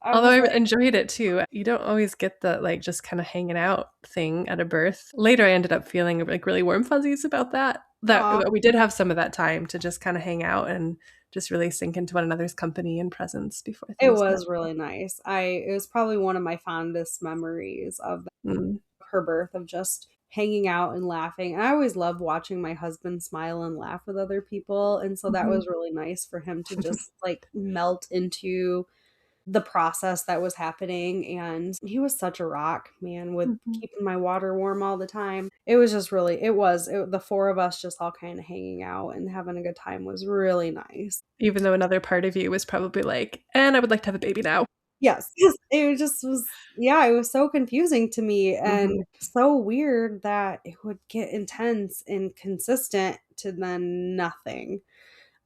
I Although was I like, enjoyed it too. You don't always get the, like, just kinda hanging out thing at a birth. Later, I ended up feeling, like, really warm fuzzies about "Aw." that we did have some of that time to just kinda hang out and just really sink into one another's company and presence before It things got was really nice. It was probably one of my fondest memories of mm. her birth, of just hanging out and laughing. And I always love watching my husband smile and laugh with other people, and so that Mhm. was really nice for him to just, like, melt into the process that was happening. And he was such a rock, man, with Mhm. keeping my water warm all the time. It was just really the four of us just all kind of hanging out and having a good time was really nice. Even though another part of you was probably like, "And I would like to have a baby now." Yes. It just was, yeah, it was so confusing to me and Mhm. so weird that it would get intense and consistent to then nothing.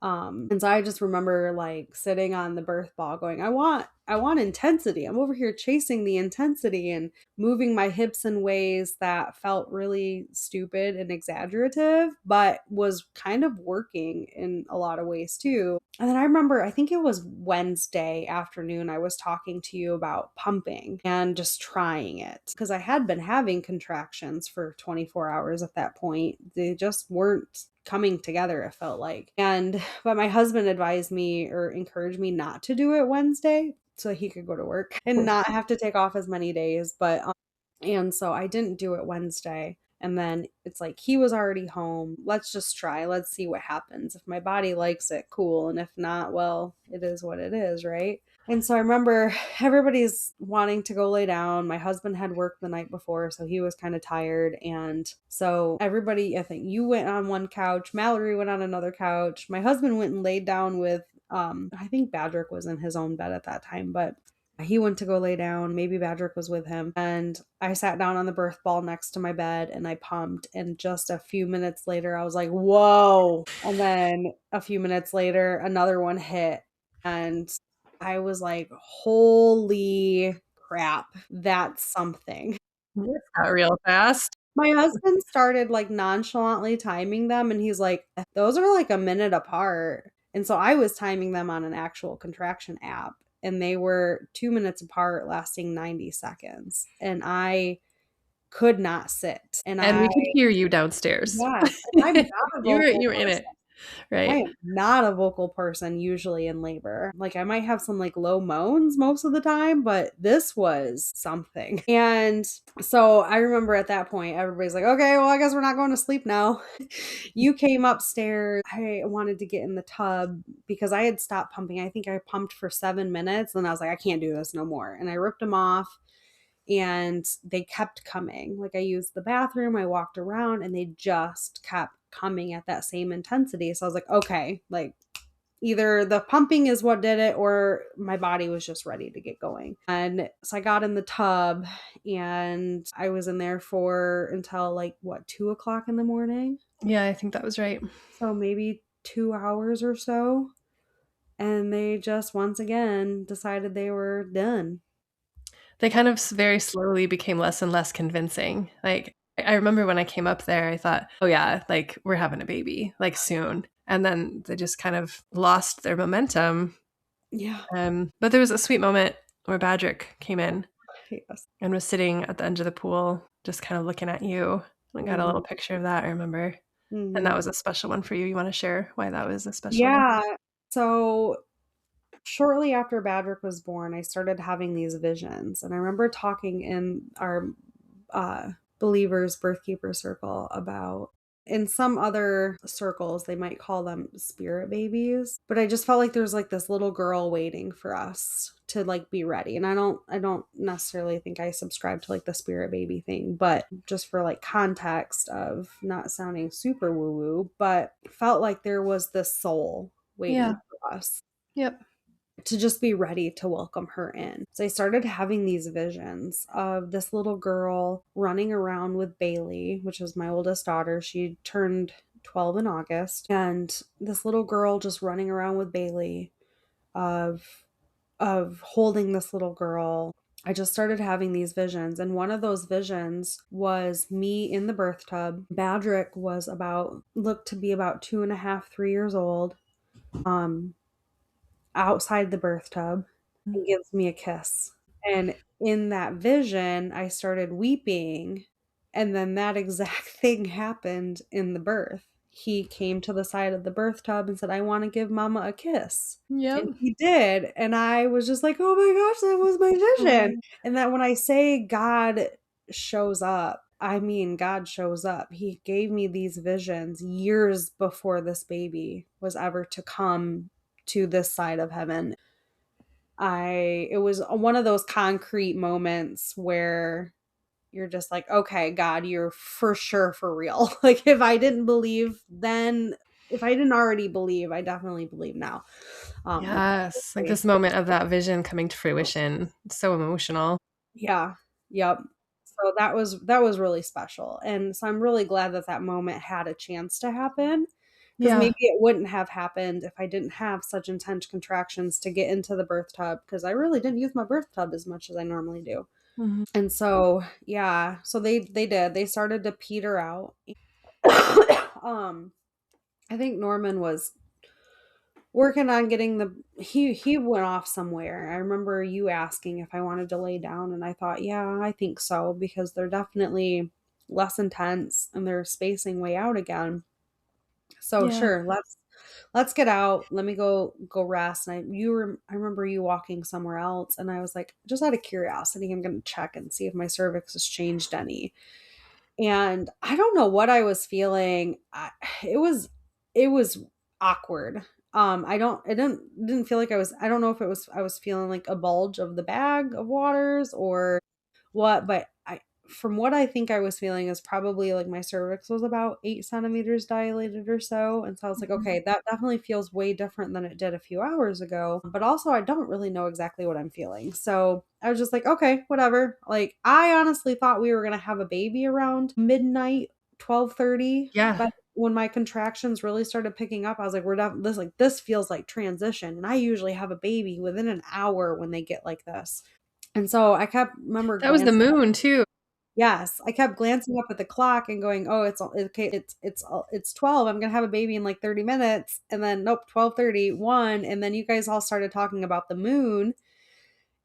And so I just remember like sitting on the birth ball going, I want intensity. I'm over here chasing the intensity and moving my hips in ways that felt really stupid and exaggerative, but was kind of working in a lot of ways too. And then I remember, I think it was Wednesday afternoon, I was talking to you about pumping and just trying it because I had been having contractions for 24 hours at that point. They just weren't coming together, it felt like. But my husband advised me or encouraged me not to do it Wednesday so he could go to work and not have to take off as many days. And so I didn't do it Wednesday. And then it's like he was already home. Let's just try. Let's see what happens. If my body likes it, cool. And if not, well, it is what it is, right? And so I remember everybody's wanting to go lay down. My husband had worked the night before, so he was kind of tired. And so everybody, I think you went on one couch, Mallory went on another couch. My husband went and laid down with, I think Badrick was in his own bed at that time, but he went to go lay down. Maybe Badrick was with him. And I sat down on the birth ball next to my bed and I pumped. And just a few minutes later, I was like, whoa. And then a few minutes later, another one hit. And I was like, holy crap, that's something. It's got real fast. My husband started like nonchalantly timing them and he's like, those are like a minute apart. And so I was timing them on an actual contraction app and they were 2 minutes apart, lasting 90 seconds. And I could not sit. And we could hear you downstairs. Yes, and I'm not a you vocal were in it. person. Right. I am not a vocal person usually in labor. Like I might have some like low moans most of the time, but this was something. And so I remember at that point, everybody's like, okay, well, I guess we're not going to sleep now. You came upstairs. I wanted to get in the tub because I had stopped pumping. I think I pumped for 7 minutes and I was like, I can't do this no more. And I ripped them off. And they kept coming. Like I used the bathroom, I walked around, and they just kept coming at that same intensity. So I was like, okay, like either the pumping is what did it or my body was just ready to get going. And so I got in the tub and I was in there for until like what, 2 o'clock in the morning? Yeah, I think that was right. So maybe 2 hours or so. And they just once again decided they were done. They kind of very slowly became less and less convincing. Like I remember when I came up there, I thought, oh yeah, like we're having a baby, like soon. And then they just kind of lost their momentum. Yeah. But there was a sweet moment where Badrick came in Yes. and was sitting at the edge of the pool, just kind of looking at you. I got a little picture of that, I remember. Mm-hmm. And that was a special one for you. You want to share why that was a special one? Yeah. So shortly after Badrick was born, I started having these visions. And I remember talking in our believers birth keeper circle about, in some other circles, they might call them spirit babies. But I just felt like there's like this little girl waiting for us to like be ready. And I don't necessarily think I subscribe to like the spirit baby thing, but just for like context of not sounding super woo woo, but felt like there was this soul waiting for us. Yep. To just be ready to welcome her in. So I started having these visions of this little girl running around with Bailey, which was my oldest daughter. She turned 12 in August. And this little girl just running around with Bailey, of holding this little girl. I just started having these visions. And one of those visions was me in the birth tub. Badrick looked to be about 2.5, 3 years old. Outside the birth tub and gives me a kiss. And in that vision, I started weeping. And then that exact thing happened in the birth. He came to the side of the birth tub and said, I want to give mama a kiss. Yep. And he did. And I was just like, oh my gosh, that was my vision. And that when I say God shows up, I mean, God shows up. He gave me these visions years before this baby was ever to come to this side of heaven. It was one of those concrete moments where you're just like, okay, God, you're for sure for real. Like if I didn't believe then, if I didn't already believe, I definitely believe now. Yes, like this moment of that vision coming to fruition. It's so emotional. Yeah. Yep. So that was really special. And so I'm really glad that moment had a chance to happen. because Yeah. maybe it wouldn't have happened if I didn't have such intense contractions to get into the birth tub, because I really didn't use my birth tub as much as I normally do. Mhm. And so, yeah, so they did. They started to peter out. I think Norman was working on getting he went off somewhere. I remember you asking if I wanted to lay down, and I thought, yeah, I think so, because they're definitely less intense and they're spacing way out again. So Yeah. sure, let's get out. Let me go rest. And I remember you walking somewhere else, and I was like, just out of curiosity, I'm gonna check and see if my cervix has changed any. And I don't know what I was feeling. It was it was awkward. I don't it didn't feel like I don't know if it was I was feeling like a bulge of the bag of waters or what, but I from what I think I was feeling is probably like my cervix was about 8 centimeters dilated or so. And so I was like, Mhm. okay, that definitely feels way different than it did a few hours ago. But also, I don't really know exactly what I'm feeling. So I was just like, okay, whatever. Like, I honestly thought we were going to have a baby around midnight, 12:30. Yeah. But when my contractions really started picking up, I was like, this feels like transition. And I usually have a baby within an hour when they get like this. And so I kept remember That was the glancing up. moon too. Yes, I kept glancing up at the clock and going, "Oh, okay. It's 12. I'm gonna have a baby in like 30 minutes." And then nope, 12:31. And then you guys all started talking about the moon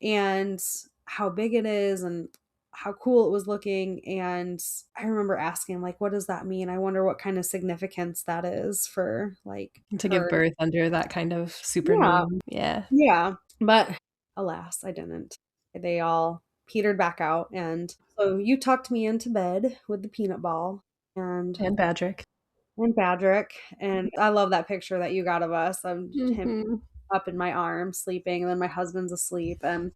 and how big it is and how cool it was looking. And I remember asking, like, what does that mean? I wonder what kind of significance that is for like To give her. birth under that kind of super Yeah, moon. Yeah. yeah. But alas, I didn't. They all petered back out. And so you tucked me into bed with the peanut ball and And Badrick. Badrick. And I love that picture that you got of us. Him Mhm. up in my arms sleeping, and then my husband's asleep, and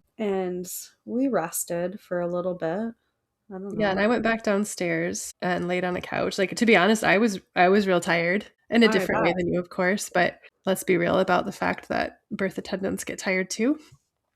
we rested for a little bit. I don't Yeah, and know. I went back downstairs and laid on a couch. Like, to be honest, I was real tired in a I different way bet. than you, of course, but let's be real about the fact that birth attendants get tired too.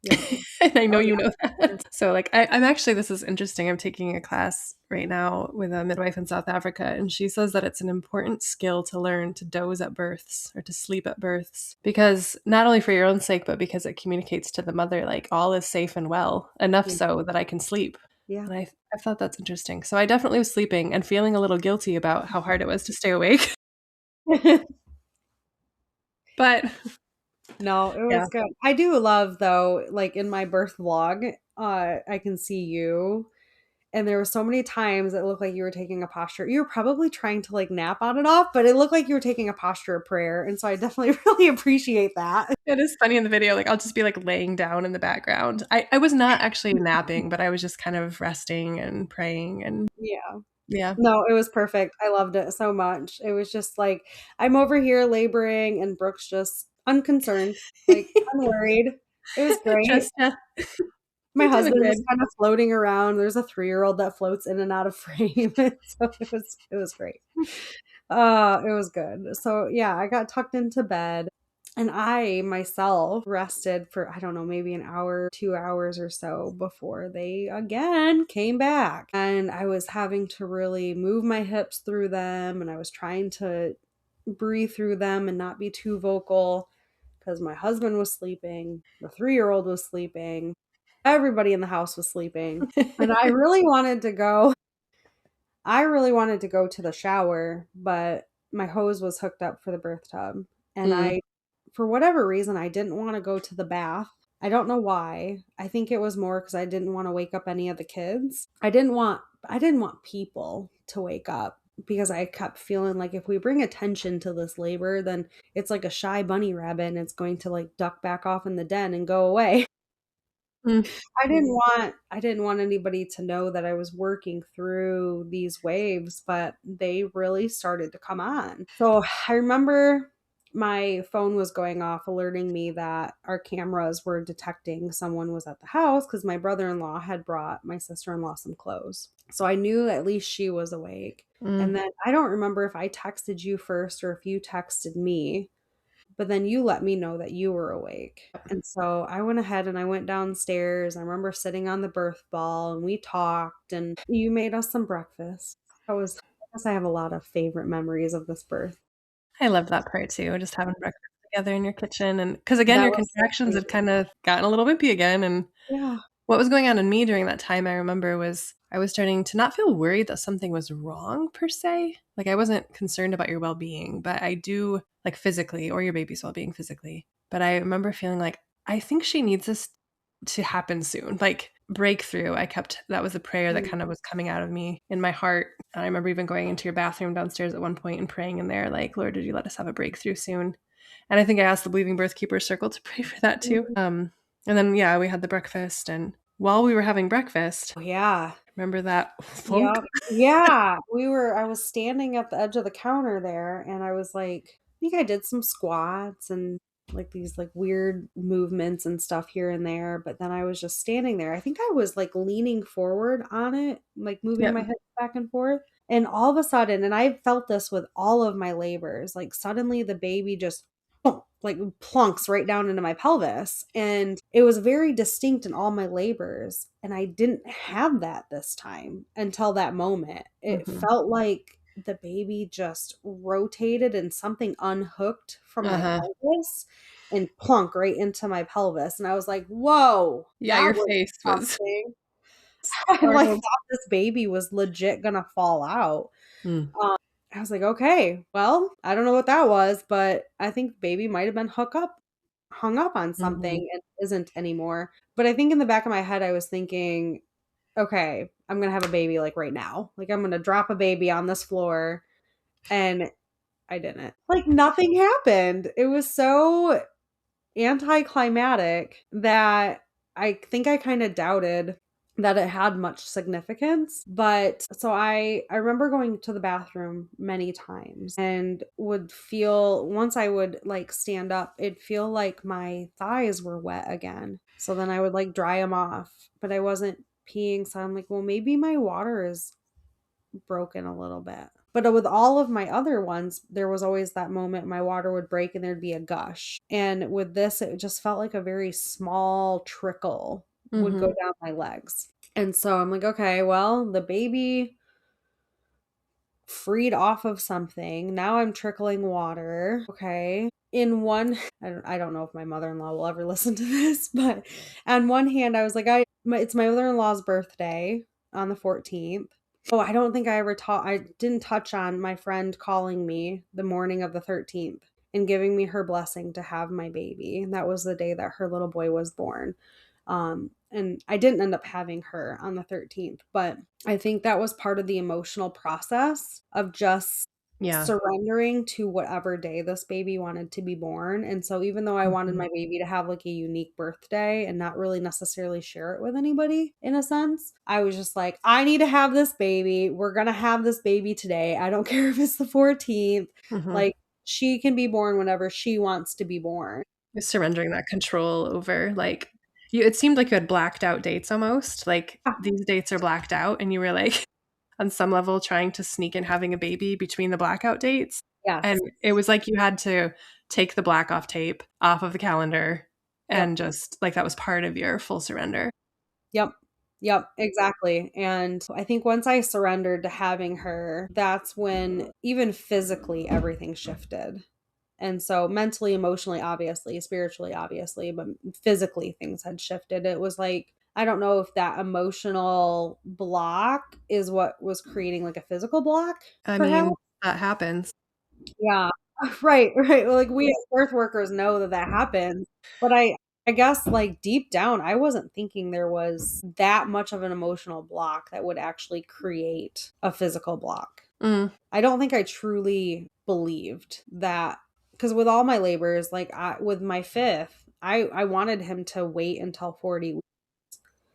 Yeah. And I know Oh you know yeah. that. So, like, I'm actually, this is interesting. I'm taking a class right now with a midwife in South Africa, and she says that it's an important skill to learn to doze at births or to sleep at births because not only for your own sake, but because it communicates to the mother, like, all is safe and well, enough Yeah. so that I can sleep. Yeah. And I thought that's interesting. So I definitely was sleeping and feeling a little guilty about how hard it was to stay awake. But No, it yeah, was good. I do love though, like in my birth vlog, I can see you. And there were so many times it looked like you were taking a posture. You were probably trying to like nap on and off, but it looked like you were taking a posture of prayer. And so I definitely really appreciate that. it is funny in the video. Like, I'll just be like laying down in the background. I was not actually napping, but I was just kind of resting and praying. And Yeah. yeah. No, it was perfect. I loved it so much. It was just like I'm over here laboring and Brooke's just unconcerned, like unworried. It was great. Just, yeah, My you're doing husband was good. kind of floating around. There's a 3-year-old that floats in and out of frame. So it was great. It was good. So yeah, I got tucked into bed and I myself rested for, I don't know, maybe an hour, 2 hours or so before they again came back. And I was having to really move my hips through them, and I was trying to breathe through them and not be too vocal because my husband was sleeping, the 3-year-old was sleeping, everybody in the house was sleeping. And I really wanted to go to the shower, but my hose was hooked up for the birth tub. And Mm, for whatever reason, I didn't want to go to the bath. I don't know why. I think it was more because I didn't want to wake up any of the kids. I didn't want people to wake up because I kept feeling like if we bring attention to this labor, then it's like a shy bunny rabbit and it's going to like duck back off in the den and go away. mm. I didn't want anybody to know that I was working through these waves, but they really started to come on. So I remember my phone was going off, alerting me that our cameras were detecting someone was at the house because my brother-in-law had brought my sister-in-law some clothes. So I knew at least she was awake. Mm. And then I don't remember if I texted you first or if you texted me, but then you let me know that you were awake. And so I went ahead and I went downstairs. I remember sitting on the birth ball and we talked and you made us some breakfast. I guess I have a lot of favorite memories of this birth. I love that part too, just having breakfast together in your kitchen, and because again, That your was so contractions had sweet. kind of gotten a little wimpy again, and Yeah. what was going on in me during that time, I remember, was I was starting to not feel worried that something was wrong per se. Like, I wasn't concerned about your well-being, but I do, like, physically, or your baby's well-being physically. But I remember feeling like, I think she needs this to happen soon. Like, breakthrough. That was a prayer that Mm. kind of was coming out of me in my heart. And I remember even going into your bathroom downstairs at one point and praying in there, like, Lord, did you let us have a breakthrough soon? And I think I asked the Believing Birth Keeper Circle to pray for that too. Mhm. And then, yeah, we had the breakfast. And while we were having breakfast, Oh, yeah. remember that funk? Yep. Yeah. I was standing at the edge of the counter there and I was like, I think I did some squats and like these like weird movements and stuff here and there, but then I was just standing there. I think I was like leaning forward on it, like moving Yep. my hips back and forth. And all of a sudden, and I felt this with all of my labors, like suddenly the baby just like plunks right down into my pelvis. And it was very distinct in all my labors. And I didn't have that this time until that moment. It Mm-hmm. felt like the baby just rotated and something unhooked from my Uh-huh. pelvis and plunk right into my pelvis. And I was like, whoa, Yeah, that your was face was something. I like startled. thought this baby was legit gonna fall out. Mm. Um, I was like, okay, well, I don't know what that was, but I think baby might have been hung up on Mm-hmm. something and isn't anymore. But I think in the back of my head, I was thinking, okay, I'm gonna have a baby like right now. Like I'm gonna drop a baby on this floor, and I didn't. Like nothing happened. It was so anticlimactic that I think I kind of doubted that it had much significance. But so I remember going to the bathroom many times and would feel once I would like stand up, it'd feel like my thighs were wet again. So then I would like dry them off, but I wasn't peeing. So I'm like, well, maybe my water is broken a little bit. But with all of my other ones, there was always that moment my water would break and there'd be a gush. And with this, it just felt like a very small trickle would go Mm-hmm. down my legs. And so I'm like, okay, well, the baby freed off of something. Now I'm trickling water. Okay. In one, I don't know if my mother in law will ever listen to this, but on one hand, I was like, it's my mother in law's birthday on the 14th. Oh, I don't think I didn't touch on my friend calling me the morning of the 13th and giving me her blessing to have my baby. That was the day that her little boy was born. And I didn't end up having her on the 13th, but I think that was part of the emotional process of just Yeah. surrendering to whatever day this baby wanted to be born. And so even though I wanted Mm-hmm. my baby to have like a unique birthday and not really necessarily share it with anybody in a sense, I was just like, I need to have this baby. We're going to have this baby today. I don't care if it's the 14th. Mm-hmm. Like she can be born whenever she wants to be born. Surrendering that control over, like, it seemed like you had blacked out dates almost. Like, Ah, these dates are blacked out, and you were like, on some level, trying to sneak in having a baby between the blackout dates. And yes. it was like you had to take the black off tape off of the calendar, Yep. and just like that was part of your full surrender. Yep. Yep, exactly. And I think once I surrendered to having her, that's when even physically everything shifted. And so mentally, emotionally, obviously, spiritually, obviously, but physically things had shifted. It was like, I don't know if that emotional block is what was creating like a physical block, I perhaps. mean, that happens. Yeah. Right, right. Well, like we as birth workers know that that happens, but I guess like deep down I wasn't thinking there was that much of an emotional block that would actually create a physical block. Mm, I don't think I truly believed that because with all my labors, like with my fifth, I wanted him to wait until 40.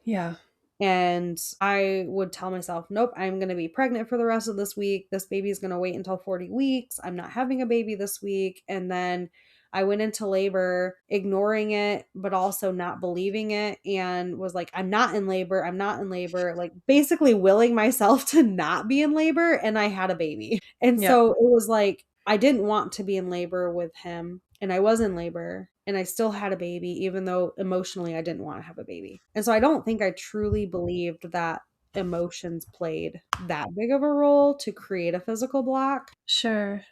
yeah. And I would tell myself, nope, I'm going to be pregnant for the rest of this week. This baby's going to wait until 40 weeks. I'm not having a baby this week. And then I went into labor, ignoring it, but also not believing it, and was like, I'm not in labor. I'm not in labor. Like basically willing myself to not be in labor. And I had a baby. And Yep. so it was like, I didn't want to be in labor with him. And I was in labor and I still had a baby, even though emotionally I didn't want to have a baby. And so I don't think I truly believed that emotions played that big of a role to create a physical block. Sure.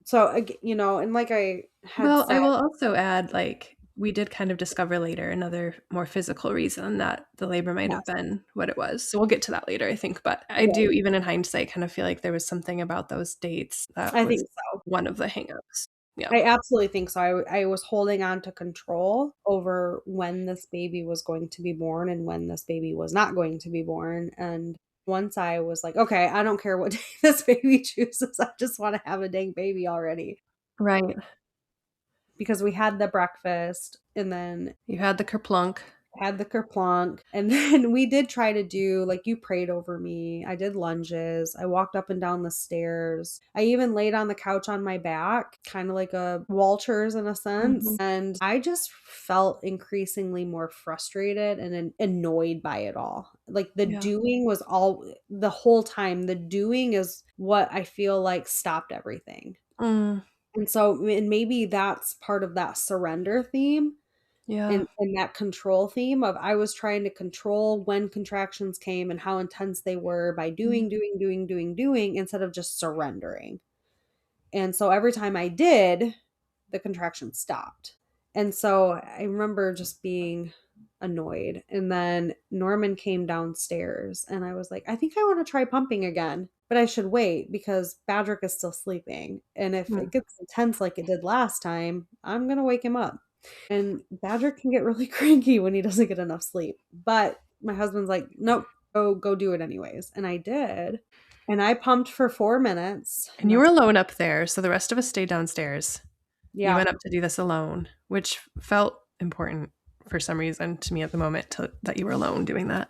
So, and like I had Well, said, I will also add, like, we did kind of discover later another more physical reason that the labor might have yes, been what it was. So we'll get to that later, I think. But I do, right. even in hindsight, kind of feel like there was something about those dates that I was think so. one of the hangups. Yeah. I absolutely think so. I was holding on to control over when this baby was going to be born and when this baby was not going to be born. And once I was like, okay, I don't care what day this baby chooses. I just want to have a dang baby already. Right. Because we had the breakfast and then You had the kerplunk. had the kerplunk, and then we did try to do like you prayed over me. I did lunges. I walked up and down the stairs. I even laid on the couch on my back, kind of like a Walters in a sense. Mhm. And I just felt increasingly more frustrated and annoyed by it all. Like the Yeah. doing was all the whole time. The doing is what I feel like stopped everything. Mm, And so, and maybe that's part of that surrender theme yeah. and that control theme of I was trying to control when contractions came and how intense they were by Mm, doing instead of just surrendering. And so every time I did, the contraction stopped. And so I remember just being annoyed. And then Norman came downstairs and I was like, I think I want to try pumping again, but I should wait because Badrick is still sleeping. And if mm. it gets intense like it did last time, I'm going to wake him up. And Badger can get really cranky when he doesn't get enough sleep. But my husband's like, nope, go do it anyways. And I did. And I pumped for 4 minutes. And And you were that's alone up there, so the rest of us stayed downstairs. You yeah. went up to do this alone, which felt important for some reason to me at the moment that you were alone doing that.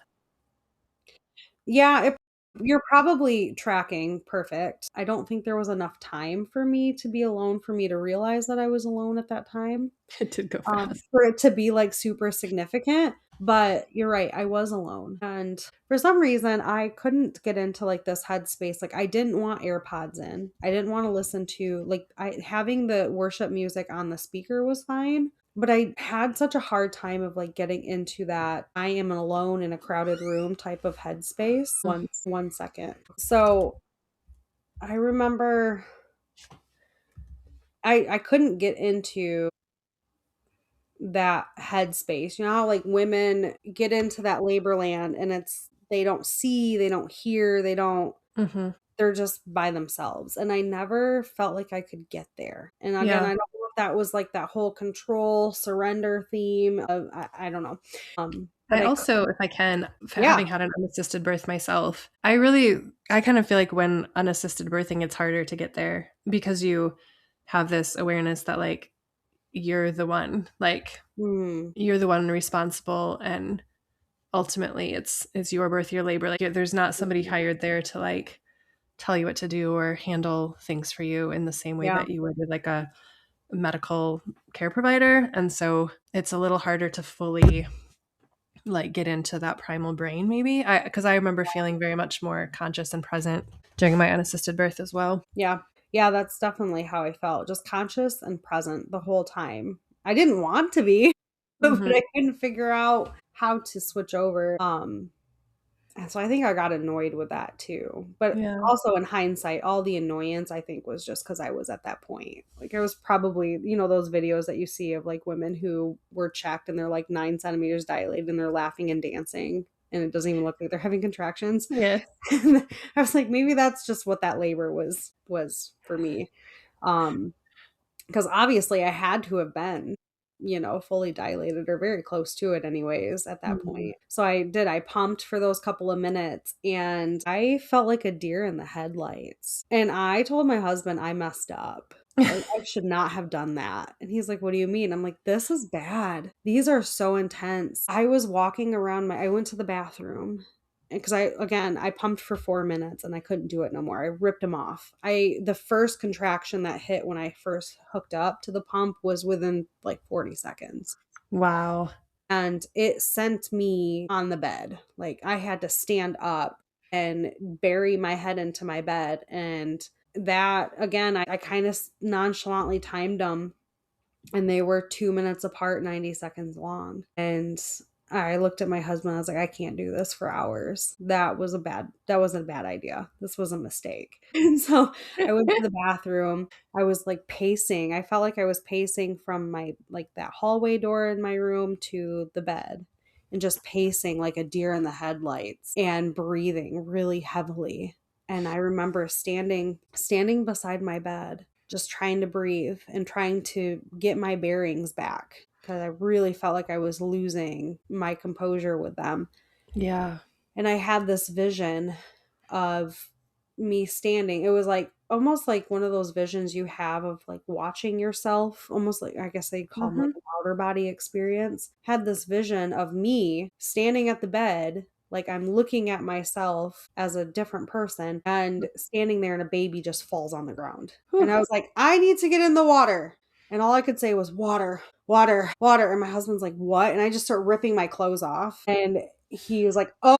Yeah, you're probably tracking perfect. I don't think there was enough time for me to be alone for me to realize that I was alone at that time. It did go fast. For it to be like super significant. But you're right, I was alone. And for some reason, I couldn't get into like this headspace. Like I didn't want AirPods in. I didn't want to listen to like I having the worship music on the speaker was fine. But I had such a hard time of like getting into that I am alone in a crowded room type of headspace. Mhm. One second. So I remember I couldn't get into that headspace. You know how like women get into that labor land and it's they don't see, they don't hear, Mhm. they're just by themselves. And I never felt like I could get there. And again, I Yeah. don't know if that was like that whole control, surrender theme of I don't know. But I I also, if I can, yeah. having had an unassisted birth myself, I kind of feel like when unassisted birthing, it's harder to get there because you have this awareness that like you're the one, like Mm, you're the one responsible, and ultimately it's your birth, your labor. Like there's not somebody mhm. hired there to like tell you what to do or handle things for you in the same way Yeah. that you would with like a medical care provider. And so it's a little harder to fully like get into that primal brain maybe. I Because I remember feeling very much more conscious and present during my unassisted birth as well. Yeah. Yeah, that's definitely how I felt. Just conscious and present the whole time. I didn't want to be, but Mhm. I couldn't figure out how to switch over. And so I think I got annoyed with that too. But Yeah. also in hindsight, all the annoyance I think was just because I was at that point. Like it was probably, those videos that you see of like women who were checked and they're like 9 centimeters dilated and they're laughing and dancing and it doesn't even look like they're having contractions. Yeah. I was like, maybe that's just what that labor was for me. Because obviously I had to have been, fully dilated or very close to it anyways at that Mhm. point. So I pumped for those couple of minutes and I felt like a deer in the headlights. And I told my husband I messed up. Like I should not have done that. And he's like, "What do you mean?" I'm like, "This is bad. These are so intense." I was walking around I went to the bathroom because I pumped for 4 minutes and I couldn't do it no more. I ripped them off. The first contraction that hit when I first hooked up to the pump was within like 40 seconds. Wow. And it sent me on the bed. Like I had to stand up and bury my head into my bed. And that again, I kind of nonchalantly timed them and they were 2 minutes apart, 90 seconds long. And I looked at my husband. I was like, I can't do this for hours. That wasn't a bad idea. This was a mistake. And so I went to the bathroom. I was like pacing. I felt like I was pacing from my, like that hallway door in my room to the bed, and just pacing like a deer in the headlights and breathing really heavily. And I remember standing beside my bed, just trying to breathe and trying to get my bearings back, because I really felt like I was losing my composure with them. Yeah. And I had this vision of me standing. It was like almost like one of those visions you have of like watching yourself, almost like, I guess they call them like Mhm. an outer body experience. Had this vision of me standing at the bed, like I'm looking at myself as a different person, and standing there, and a baby just falls on the ground. And Whew. I was like, I need to get in the water. And all I could say was water, water, water. And my husband's like, what? And I just start ripping my clothes off. And he was like, oh,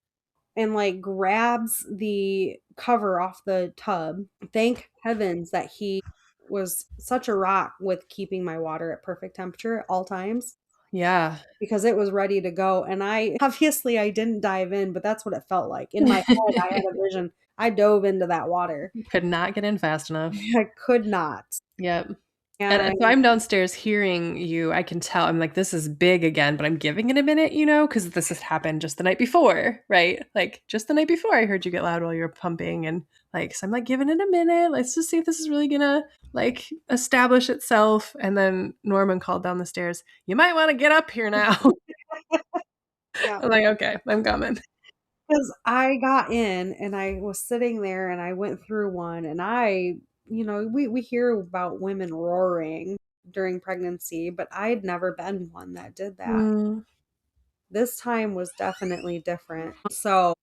and like grabs the cover off the tub. Thank heavens that he was such a rock with keeping my water at perfect temperature at all times, Yeah. because it was ready to go. And I obviously I didn't dive in, but that's what it felt like. In my head, I had a vision. I dove into that water. Could not get in fast enough. I could not. Yep. And so And I'm downstairs hearing you. I can tell. I'm like, this is big again, but I'm giving it a minute, because this has happened just the night before, right? Like just the night before, I heard you get loud while you were pumping, and like, so I'm like, giving it a minute. Let's just see if this is really gonna like establish itself. And then Norman called down the stairs. You might want to get up here now. yeah, I'm like, okay, I'm coming. because I got in and I was sitting there and I went through one, and we hear about women roaring during pregnancy, but I'd never been one that did that. Mm, This time was definitely different. So,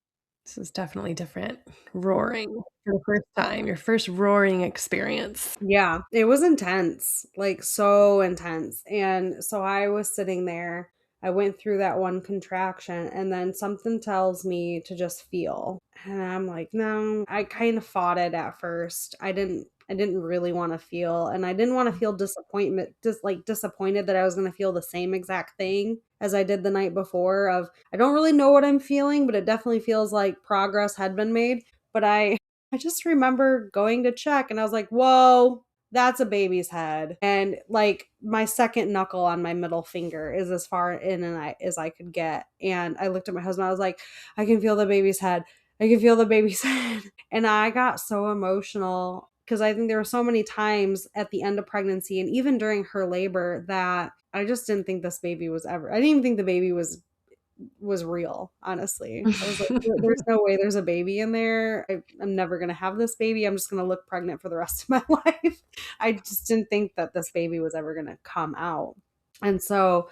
this is definitely different. Roaring for the first time, your first roaring experience. yeah, it was intense, like so intense. And so I was sitting there. I went through that one contraction, and then something tells me to just feel. And I'm like, no, I kind of fought it at first. I didn't really want to feel, and I didn't want to feel disappointment, just like disappointed that I was going to feel the same exact thing as I did the night before of I don't really know what I'm feeling, but it definitely feels like progress had been made. But I just remember going to check, and I was like, whoa, that's a baby's head. And like my second knuckle on my middle finger is as far in as I could get. And I looked at my husband. I was like, I can feel the baby's head. I can feel the baby's head. And I got so emotional because I think there were so many times at the end of pregnancy and even during her labor that I just didn't think this baby was ever, I didn't even think the baby was real, honestly. I was like, there's no way there's a baby in there. I'm never going to have this baby. I'm just going to look pregnant for the rest of my life. I just didn't think that this baby was ever going to come out. And so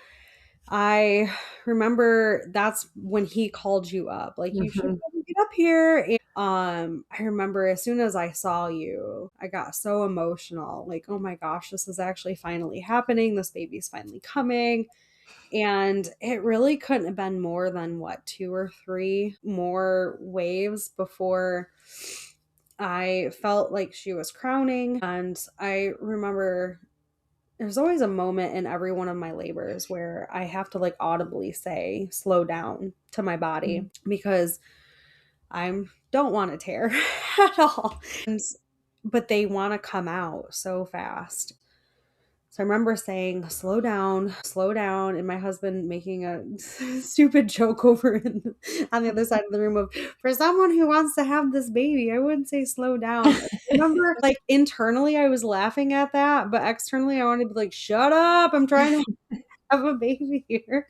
I remember that's when he called you up, like, you should Mhm. get up here. And I remember as soon as I saw you, I got so emotional, like, oh my gosh, this is actually finally happening. This baby's finally coming. And it really couldn't have been more than what, two or three more waves before I felt like she was crowning. And I remember there's always a moment in every one of my labors where I have to like audibly say, slow down to my body, because I don't want to tear at all. But they want to come out so fast. So I remember saying, slow down, and my husband making a stupid joke over on the other side of the room of, for someone who wants to have this baby, I wouldn't say slow down. I remember, like, internally I was laughing at that, but externally I wanted to be like, shut up, I'm trying to have a baby here.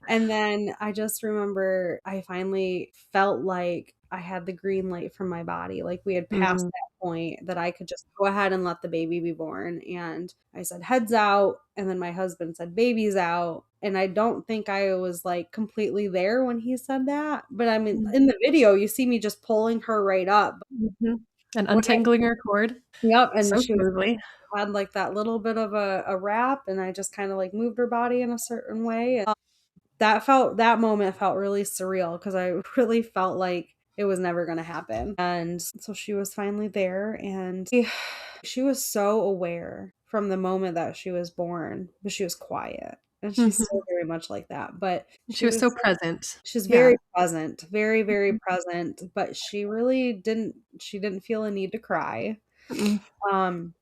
And then I just remember I finally felt like I had the green light from my body. Like we had passed Mm. that point that I could just go ahead and let the baby be born. And I said, heads out. And then my husband said, baby's out. And I don't think I was like completely there when he said that. But I mean, in the video, you see me just pulling her right up. Mhm. And When I, untangling her cord yep. And so she was smoothly. had like that little bit of a wrap, and I just kind of like moved her body in a certain way. And that moment felt really surreal because I really felt like it was never going to happen. And so she was finally there, and she was so aware from the moment that she was born, but she was quiet. And she's Mhm. still very much like that, but She she was was so present. she's Yeah. very present, very, very Mhm. present, but she didn't feel a need to cry. Mm. Um,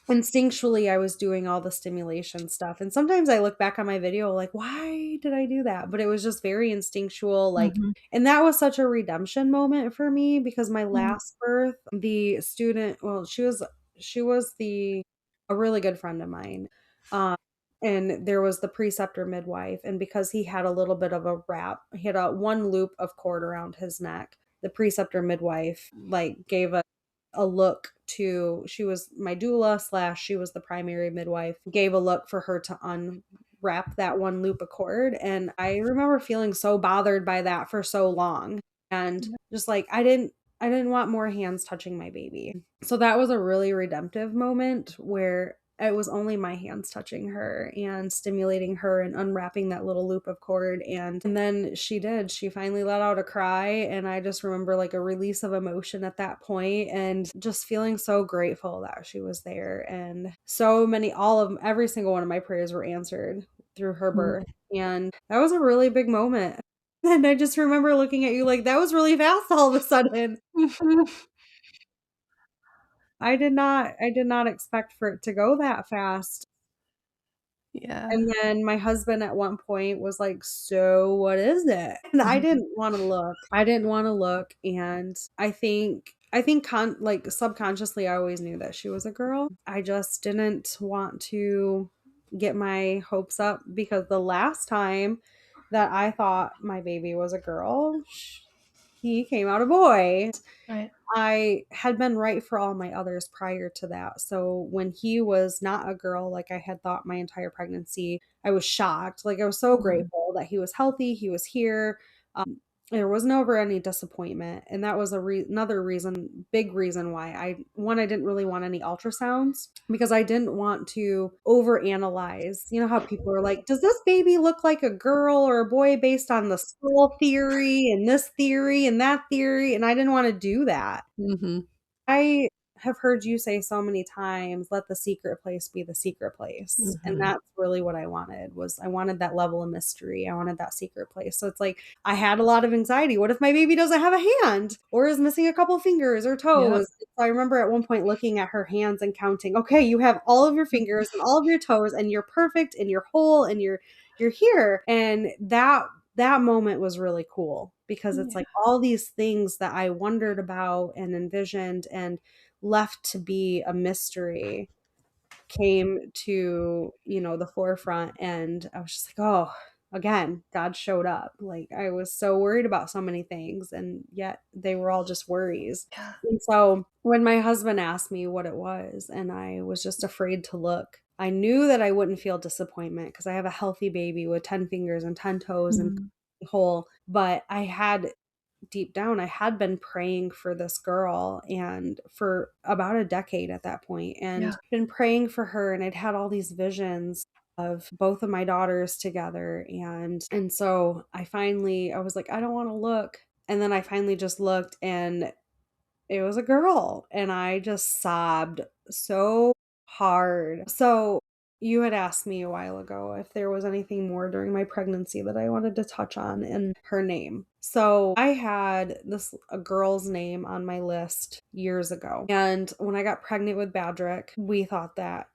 Instinctually, I was doing all the stimulation stuff, and sometimes I look back on my video like, "Why did I do that?" But it was just very instinctual, like, Mhm. and that was such a redemption moment for me because my Mm. last birth, the student, well, she was the a really good friend of mine. Um, and there was the preceptor midwife, and because he had a little bit of a wrap, he had a one loop of cord around his neck. The preceptor midwife like gave a look to, she was my doula slash she was the primary midwife, gave a look for her to unwrap that one loop of cord, and I remember feeling so bothered by that for so long, and Yeah. just like I didn't want more hands touching my baby. So that was a really redemptive moment where it was only my hands touching her and stimulating her and unwrapping that little loop of cord, and then she finally let out a cry, and I just remember like a release of emotion at that point and just feeling so grateful that she was there, and so many, all of every single one of my prayers were answered through her Mm. birth, and that was a really big moment. And I just remember looking at you like, that was really fast all of a sudden. Mhm. I did not expect for it to go that fast. Yeah. And then my husband at one point was like, "So what is it?" And I Mhm. didn't wanna look. I didn't wanna look, and I think like, subconsciously, I always knew that she was a girl. I just didn't want to get my hopes up because the last time that I thought my baby was a girl, he came out a boy. Right. I had been right for all my others prior to that. So when he was not a girl, like I had thought my entire pregnancy, I was shocked. Like I was so Mhm. grateful that he was healthy, he was here. There was never any disappointment, and that was another reason, big reason why I didn't really want any ultrasounds because I didn't want to overanalyze. You know how people are like, "Does this baby look like a girl or a boy based on the skull theory and this theory and that theory?" And I didn't want to do that. Mhm. I have heard you say so many times, "Let the secret place be the secret place." And Mhm. that's really what I wanted, was I wanted that level of mystery. I wanted that secret place. So it's like I had a lot of anxiety. What if my baby doesn't have a hand or is missing a couple fingers or Yep. toes? So I remember at one point looking at her hands and counting, "Okay, you have all of your fingers and all of your toes and you're perfect and you're whole and you're here." And that moment was really cool because it's Yeah. like all these things that I wondered about and envisioned and left to be a mystery came to, the forefront, and I was just like, "Oh, again, God showed up." Like I was so worried about so many things and yet they were all just worries. Yeah. And so when my husband asked me what it was and I was just afraid to look, I knew that I wouldn't feel disappointment because I have a healthy baby with 10 fingers and 10 toes and Mhm. whole, but I had deep down, I had been praying for this girl and for about a decade at that point, and Yeah. been praying for her, and I'd had all these visions of both of my daughters together, and so I was like, I don't want to look. And then I finally just looked, and it was a girl, and I just sobbed so hard. So, you had asked me a while ago if there was anything more during my pregnancy that I wanted to touch on, and her name. So, I had this a girl's name on my list years ago. And when I got pregnant with Badrick,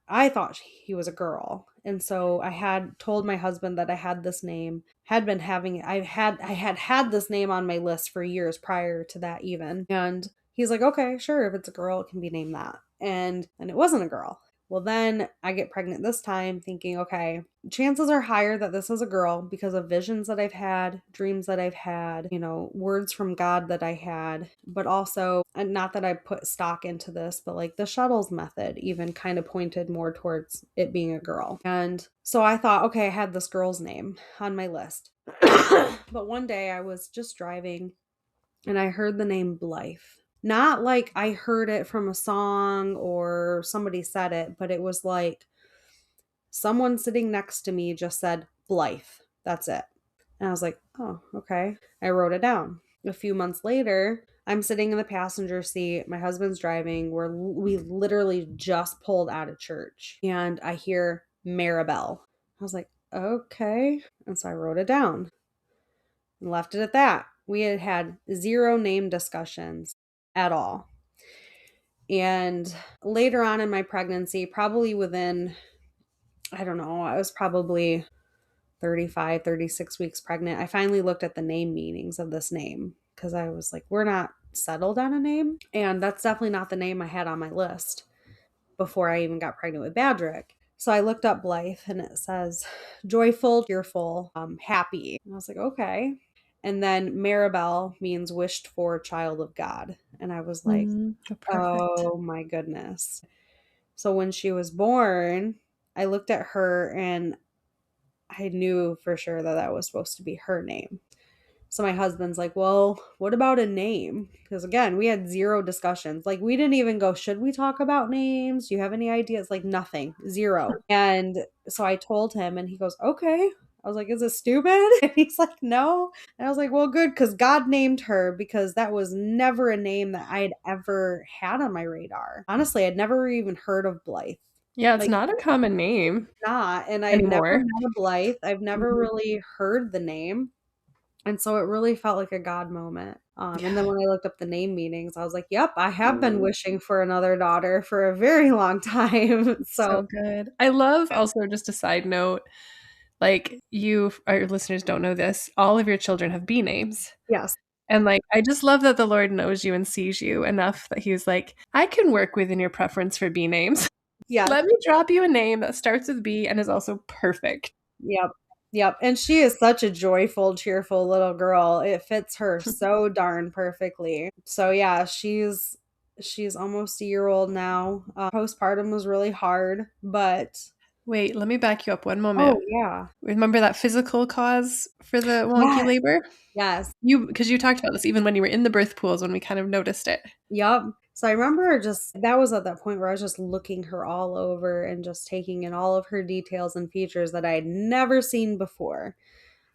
I thought he was a girl. And so I had told my husband that I had this name, had been having it. I had this name on my list for years prior to that even. And he's like, "Okay, sure, if it's a girl, it can be named that." And it wasn't a girl. Well, then I get pregnant this time thinking, okay, chances are higher that this is a girl because of visions that I've had, dreams that I've had, words from God that I had, but also, and not that I put stock into this, but like the shuttles method even kind of pointed more towards it being a girl. And so I thought, okay, I had this girl's name on my list. But one day I was just driving and I heard the name Blythe. Not like I heard it from a song or somebody said it, but it was like someone sitting next to me just said Blythe. That's it. And I was like, "Oh, okay." I wrote it down. A few months later, I'm sitting in the passenger seat. My husband's driving. We literally just pulled out of church, and I hear Maribel. I was like, okay. And so I wrote it down and left it at that. We had had zero name discussions at all. And later on in my pregnancy, probably within, I don't know, I was probably 35, 36 weeks pregnant. I finally looked at the name meanings of this name because I was like, we're not settled on a name. And that's definitely not the name I had on my list before I even got pregnant with Badrick. So I looked up Blythe and it says joyful, cheerful, happy. And I was like, okay. And then Maribel means wished for child of God. And I was like, Perfect. oh my goodness. So when she was born, I looked at her and I knew for sure that that was supposed to be her name. So my husband's like, well, what about a name? Because again, we had zero discussions. Like, we didn't even go, should we talk about names? Do you have any ideas? Like, nothing, zero. And so I told him, and he goes, okay. I was like, is it stupid? And he's like, no. And I was like, well, good, because God named her, because that was never a name that I'd ever had on my radar. Honestly, I'd never even heard of Blythe. Yeah, it's Like, not a common name not. And I've never anymore. met a Blythe. I've never Mhm. really heard the name. And so it really felt like a God moment. And then Yeah. when I looked up the name meanings, I was like, yep, I have been wishing for another daughter for a very long time. So, So good. I love also just a side note, like you, our listeners don't know this, all of your children have B names. yes, And like, I just love that the Lord knows you and sees you enough that He's like, I can work within your preference for B names. yes, Let me drop you a name that starts with B and is also perfect. yep, yep. And she is such a joyful, cheerful little girl. It fits her so darn perfectly. So yeah, she's almost a year old now. Postpartum was really hard, but Wait, let me back you up one moment. oh yeah, Remember that physical cause for the wonky yes, labor? yes. Because you talked about this even when you were in the birth pools when we kind of noticed it. Yep. So I remember just that was at that point where I was just looking her all over and just taking in all of her details and features that I had never seen before.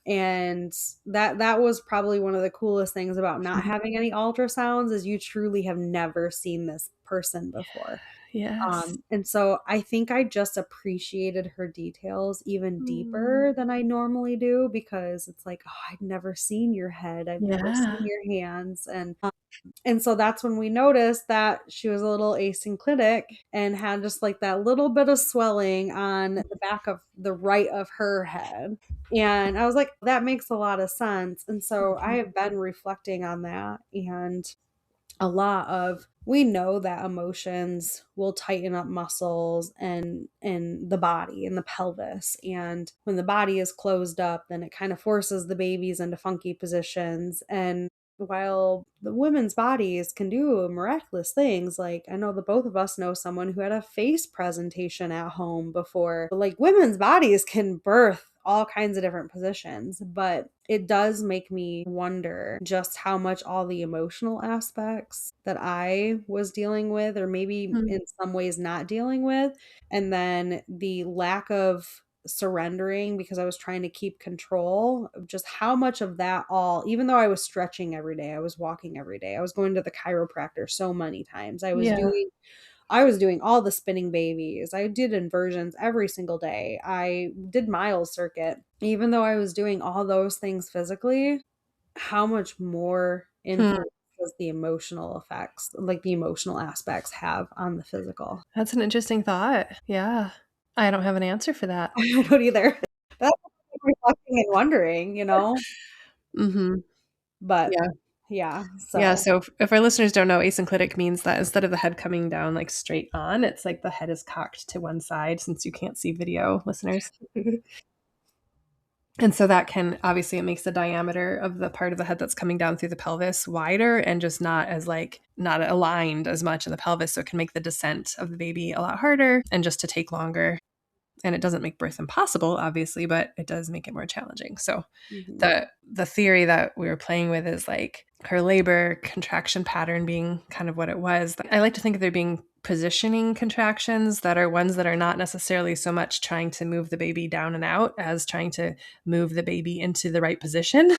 And that was probably one of the coolest things about not having any ultrasounds is you truly have never seen this person before. Yes. And so I think I just appreciated her details even Mm. deeper than I normally do because it's like, oh, I've never seen your head. I've never seen Yeah. your hands. And so that's when we noticed that she was a little asynclitic and had just like that little bit of swelling on the back of the right of her head. And I was like, that makes a lot of sense. And so I Mhm. have been reflecting on that and a lot of we know that emotions will tighten up muscles and the body and the pelvis, and when the body is closed up then it kind of forces the babies into funky positions. And while the women's bodies can do miraculous things, like I know the both of us know someone who had a face presentation at home before, like women's bodies can birth all kinds of different positions, but it does make me wonder just how much all the emotional aspects that I was dealing with, or maybe Mm. in some ways not dealing with, and then the lack of surrendering because I was trying to keep control of just how much of that all, even though I was stretching every day, I was walking every day, I was going to the chiropractor so many times, Yeah. I was doing all the spinning babies. I did inversions every single day. I did miles circuit. Even though I was doing all those things physically, how much more Hmm. influence does the emotional effects, like the emotional aspects, have on the physical? That's an interesting thought. Yeah. I don't have an answer for that. I don't either. That's reflecting and wondering. Mhm. But Yeah. yeah, Yeah, so so if our listeners don't know, asynclitic means that instead of the head coming down like straight on, it's like the head is cocked to one side since you can't see video, listeners. And so that can obviously it makes the diameter of the part of the head that's coming down through the pelvis wider and just not as like not aligned as much in the pelvis. So it can make the descent of the baby a lot harder and just to take longer. And it doesn't make birth impossible, obviously, but it does make it more challenging. So mhm. the theory that we were playing with is like her labor contraction pattern being kind of what it was. I like to think of there being positioning contractions that are ones that are not necessarily so much trying to move the baby down and out as trying to move the baby into the right position.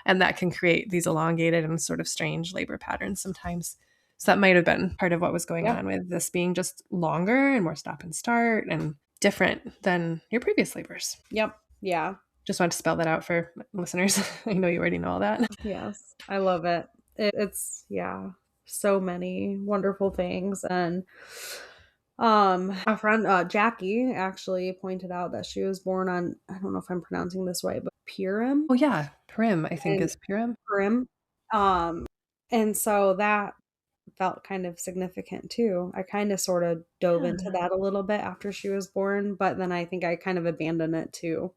And that can create these elongated and sort of strange labor patterns sometimes. So that might have been part of what was going Yep, on with this being just longer and more stop and start and different than your previous labors. yep. Yeah. Just wanted to spell that out for listeners. I know you already know all that. Yes. I love it. It's, yeah, so many wonderful things. And a friend, Jackie, actually pointed out that she was born on, I don't know if I'm pronouncing this right, but Purim Oh yeah, Prim, I think and is Purim. Purim. Um, and so that felt kind of significant too. I kind of sort of dove into Yeah. that a little bit after she was born, but then I think I kind of abandoned it to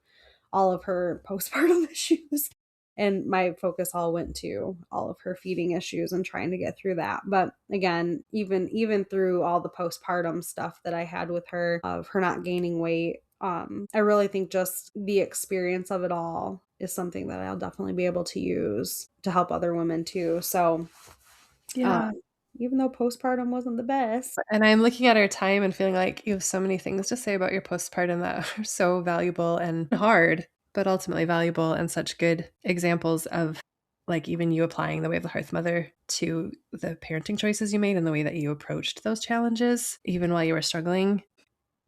all of her postpartum issues. And my focus all went to all of her feeding issues and trying to get through that. But again, even through all the postpartum stuff that I had with her, of her not gaining weight, I really think just the experience of it all is something that I'll definitely be able to use to help other women too. So Yeah. um, even though postpartum wasn't the best. And I'm looking at our time and feeling like you have so many things to say about your postpartum that are so valuable and hard, but ultimately valuable, and such good examples of like even you applying the way of the hearth mother to the parenting choices you made and the way that you approached those challenges, even while you were struggling.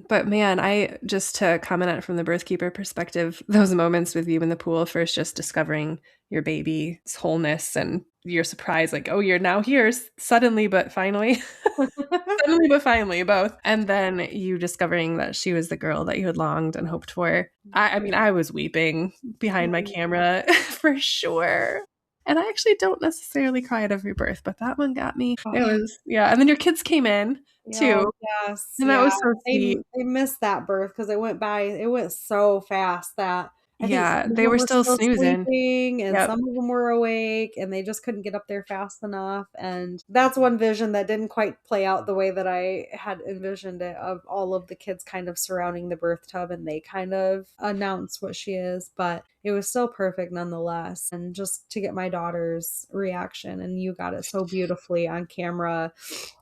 But man, I just to comment on it from the birth keeper perspective, those moments with you in the pool, first just discovering your baby's wholeness and your surprise, like, oh, you're now here suddenly, but finally. Suddenly, but finally, both. And then you discovering that she was the girl that you had longed and hoped for. I mean, I was weeping behind my camera for sure. And I actually don't necessarily cry at every birth, but that one got me. It Oh, was, yeah. And then your kids came in yeah, too. yes, And that yeah. was so sweet. They missed that birth because it went so fast that I think Yeah. some of They them were were still still snoozing. sleeping and Yep. some of them were awake and they just couldn't get up there fast enough. And that's one vision that didn't quite play out the way that I had envisioned it, of all of the kids kind of surrounding the birth tub and they kind of announce what she is. But it was still perfect nonetheless. And just to get my daughter's reaction, and you got it so beautifully on camera,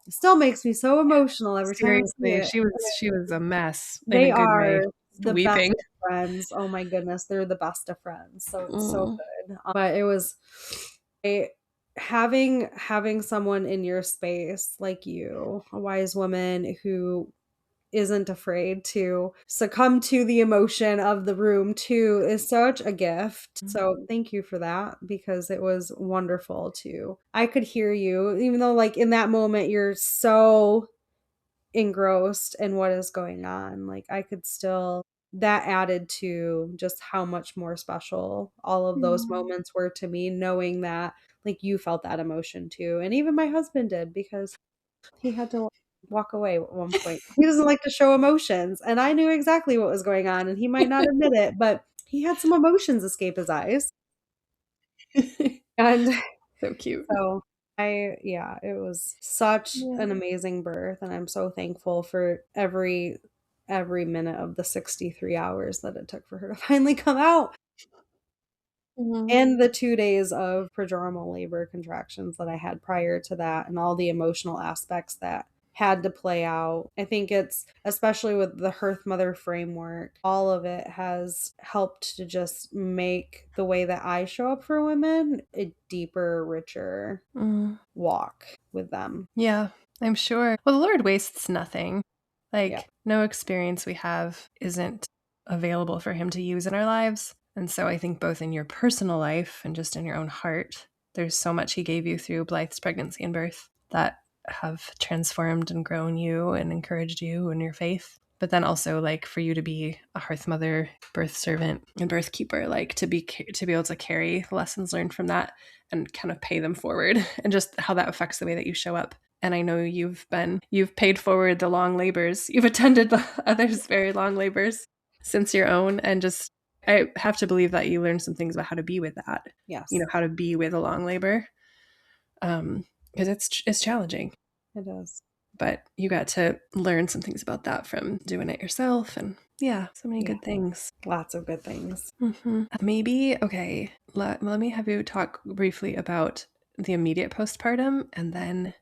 it still makes me so emotional every time I see Seriously. it. She was a mess in They a good way. are Just the best weeping. of friends. Oh my goodness, they're the best of friends. So it's so Mm. good. But it was a, having someone in your space like you, a wise woman who isn't afraid to succumb to the emotion of the room too, is such a gift. So thank you for that, because it was wonderful too. I could hear you, even though like in that moment you're so engrossed in what is going on. Like I could still, that added to just how much more special all of those Mm. moments were to me, knowing that like you felt that emotion too. And even my husband did, because he had to walk away at one point. He doesn't like to show emotions, and I knew exactly what was going on, and he might not admit it, but he had some emotions escape his eyes. And So cute. so yeah, it was such Yeah. an amazing birth, and I'm so thankful for every minute of the 63 hours that it took for her to finally come out, Mhm. and the 2 days of prodromal labor contractions that I had prior to that, and all the emotional aspects that had to play out. I think it's, especially with the Hearth Mother framework, all of it has helped to just make the way that I show up for women a deeper, richer Mm. walk with them. Yeah, I'm sure. Well, the Lord wastes nothing. Yeah. Like, no experience we have isn't available for Him to use in our lives. And so I think both in your personal life and just in your own heart, there's so much He gave you through Blythe's pregnancy and birth that have transformed and grown you and encouraged you in your faith. But then also, like, for you to be a hearth mother, birth servant, and birth keeper, like to be able to carry the lessons learned from that and kind of pay them forward, and just how that affects the way that you show up. And I know you've paid forward the long labors. You've attended the others' very long labors since your own. And just, I have to believe that you learned some things about how to be with that, Yes, how to be with a long labor. Because it's challenging, it is. but you got to learn some things about that from doing it yourself. And yeah, so many Yeah, good things. lots of good things. Maybe, okay, let me have you talk briefly about the immediate postpartum, and then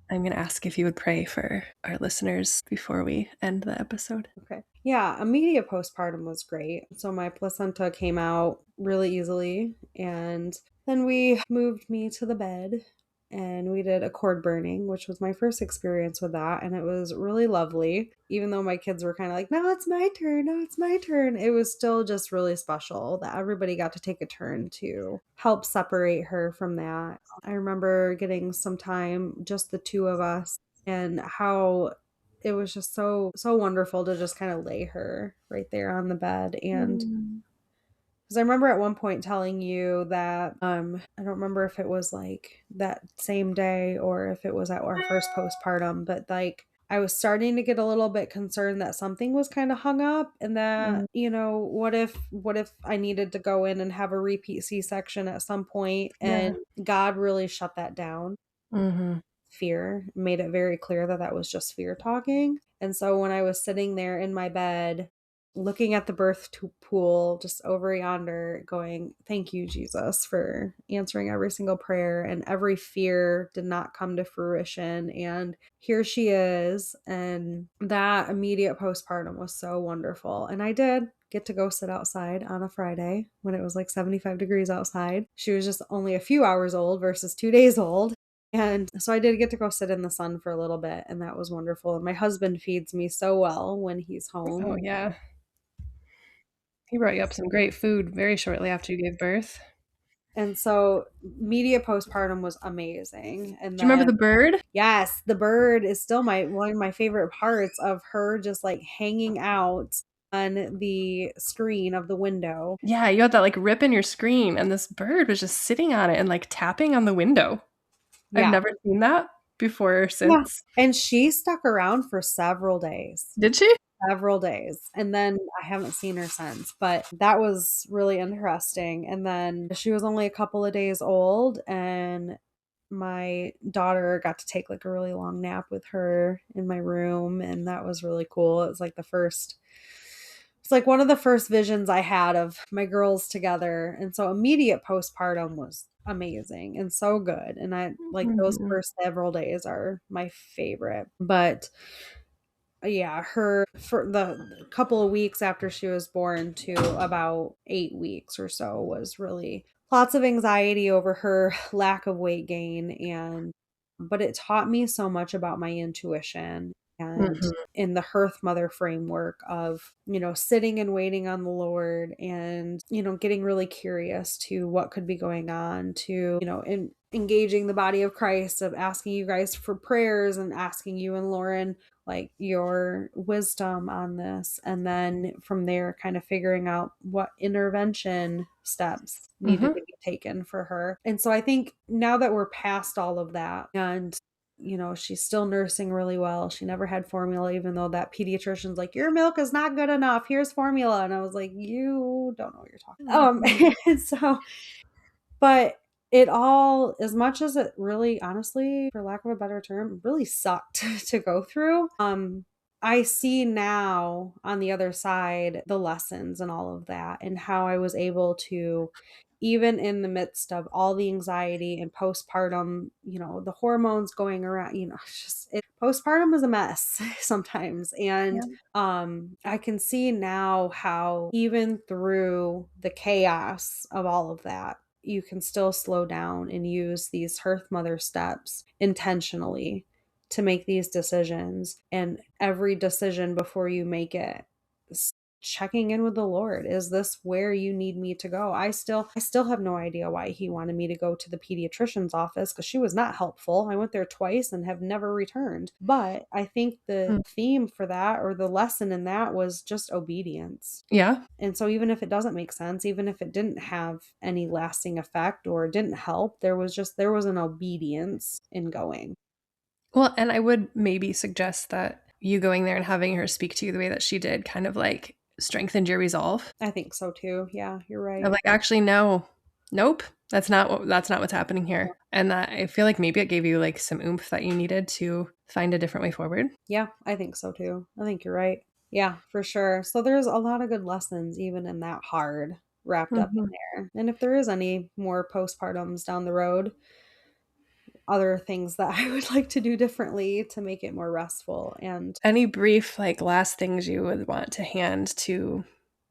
I'm going to ask if you would pray for our listeners before we end the episode. Okay. Yeah, immediate postpartum was great. So my placenta came out really easily, and then we moved me to the bed and we did a cord burning, which was my first experience with that. And it was really lovely. Even though my kids were kind of like, no, it's my turn. No, it's my turn. It was still just really special that everybody got to take a turn to help separate her from that. I remember getting some time, just the two of us, and how it was just so wonderful to just kind of lay her right there on the bed. And because I remember at one point telling you that I don't remember if it was like that same day or if it was at our first postpartum, but like I was starting to get a little bit concerned that something was kind of hung up, and that, what if I needed to go in and have a repeat C-section at some point. Yeah. And God really shut that down. Mm-hmm. Fear made it very clear that that was just fear talking. And so when I was sitting there in my bed looking at the pool just over yonder, going, thank you, Jesus, for answering every single prayer, and every fear did not come to fruition, and here she is. And that immediate postpartum was so wonderful. And I did get to go sit outside on a Friday when it was like 75 degrees outside. She was just only a few hours old versus 2 days old. And so I did get to go sit in the sun for a little bit, and that was wonderful. And my husband feeds me so well when he's home. Oh, yeah. He brought you up some great food very shortly after you gave birth. And so media postpartum was amazing. And Do you remember then, the bird? yes, the bird is still one of my favorite parts of her, just like hanging out on the screen of the window. Yeah, you had that like rip in your screen, and this bird was just sitting on it and like tapping on the window. I've Yeah. never seen that before or Yeah. since. And she stuck around for several days. Did she? Several days. And then I haven't seen her since, but that was really interesting. And then she was only a couple of days old, and my daughter got to take like a really long nap with her in my room, and that was really cool. It's like one of the first visions I had of my girls together. And so immediate postpartum was amazing and so good. And I like those Mhm. first several days are my favorite. But yeah, her for the couple of weeks after she was born to about 8 weeks or so was really lots of anxiety over her lack of weight gain. And but it taught me so much about my intuition, and Mhm. in the Hearth Mother framework of, sitting and waiting on the Lord, and, getting really curious to what could be going on, to, engaging the body of Christ, of asking you guys for prayers and asking you and Lauren like your wisdom on this. And then from there, kind of figuring out what intervention steps needed Mhm. to be taken for her. And so I think now that we're past all of that, and she's still nursing really well. She never had formula, even though that pediatrician's like, your milk is not good enough. Here's formula. And I was like, you don't know what you're talking Mhm. and so, but it all, as much as it really, honestly, for lack of a better term, really sucked to go through, I see now on the other side the lessons and all of that, and how I was able to, even in the midst of all the anxiety and postpartum, the hormones going around, postpartum is a mess sometimes. And I can see now how even through the chaos of all of that, you can still slow down and use these Hearth Mother steps intentionally to make these decisions. And every decision before you make it, checking in with the Lord. Is this where you need me to go? I still have no idea why he wanted me to go to the pediatrician's office, because she was not helpful. I went there twice and have never returned. But I think the theme for that, or the lesson in that, was just obedience. Yeah. And so even if it doesn't make sense, even if it didn't have any lasting effect or didn't help, there was an obedience in going. Well, and I would maybe suggest that you going there and having her speak to you the way that she did kind of like strengthened your resolve. I think so too. Yeah, you're right. Of like, actually, no, nope, that's not what's happening here. And that I feel like maybe it gave you like some oomph that you needed to find a different way forward. Yeah, I think so too. I think you're right. Yeah, for sure. So there's a lot of good lessons even in that hard wrapped up in there. And if there is any more postpartums down the road, other things that I would like to do differently to make it more restful. And Any brief like last things you would want to hand to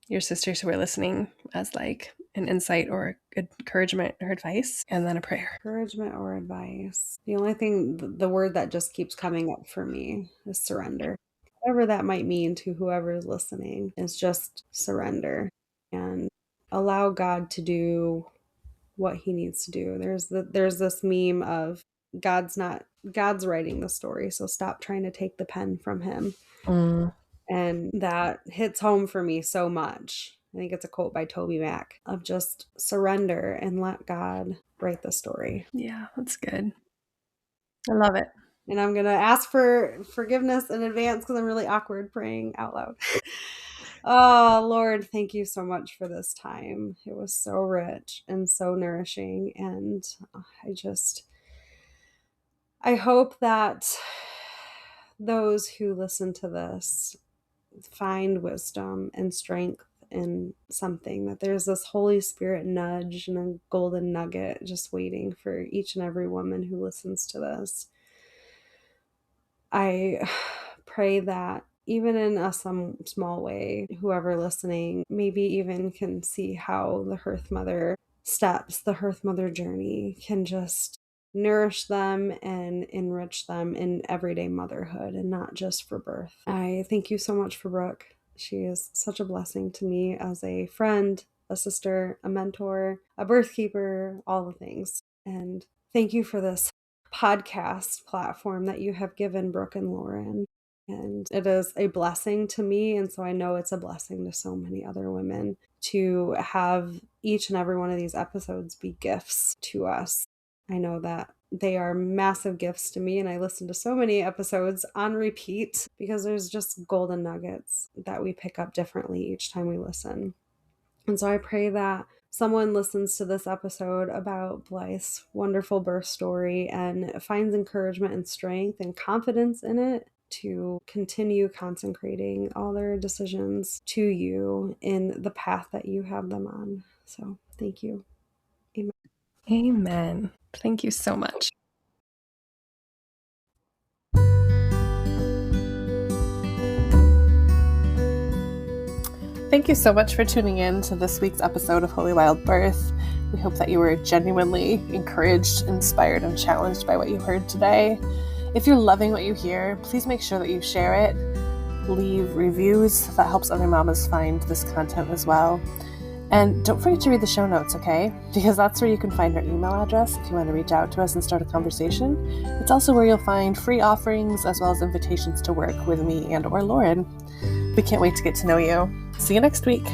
your sisters who are listening as like an insight or encouragement or advice, and then a prayer. Encouragement or advice. The only thing, the word that just keeps coming up for me is surrender. Whatever that might mean to whoever is listening is just surrender and allow God to do what he needs to do. There's this meme of God's writing the story, so stop trying to take the pen from him. And that hits home for me so much. I think it's a quote by Toby Mac of just surrender and let God write the story. Yeah, that's good. I love it. And I'm going to ask for forgiveness in advance because I'm really awkward praying out loud. Oh, Lord, thank you so much for this time. It was so rich and so nourishing. And I hope that those who listen to this find wisdom and strength in something, that there's this Holy Spirit nudge and a golden nugget just waiting for each and every woman who listens to this. I pray that even in some small way, whoever listening maybe even can see how the Hearth Mother steps, the Hearth Mother journey can just nourish them and enrich them in everyday motherhood and not just for birth. I thank you so much for Brooke. She is such a blessing to me as a friend, a sister, a mentor, a birth keeper, all the things. And thank you for this podcast platform that you have given Brooke and Lauren. And it is a blessing to me. And so I know it's a blessing to so many other women to have each and every one of these episodes be gifts to us. I know that they are massive gifts to me, and I listen to so many episodes on repeat because there's just golden nuggets that we pick up differently each time we listen. And so I pray that someone listens to this episode about Blythe's wonderful birth story and finds encouragement and strength and confidence in it to continue consecrating all their decisions to you in the path that you have them on. So thank you. Amen. Amen. Thank you so much. Thank you so much for tuning in to this week's episode of Holy Wild Birth. We hope that you were genuinely encouraged, inspired, and challenged by what you heard today. If you're loving what you hear, please make sure that you share it. Leave reviews. That helps other mamas find this content as well. And don't forget to read the show notes, okay? Because that's where you can find our email address if you want to reach out to us and start a conversation. It's also where you'll find free offerings as well as invitations to work with me and or Lauren. We can't wait to get to know you. See you next week.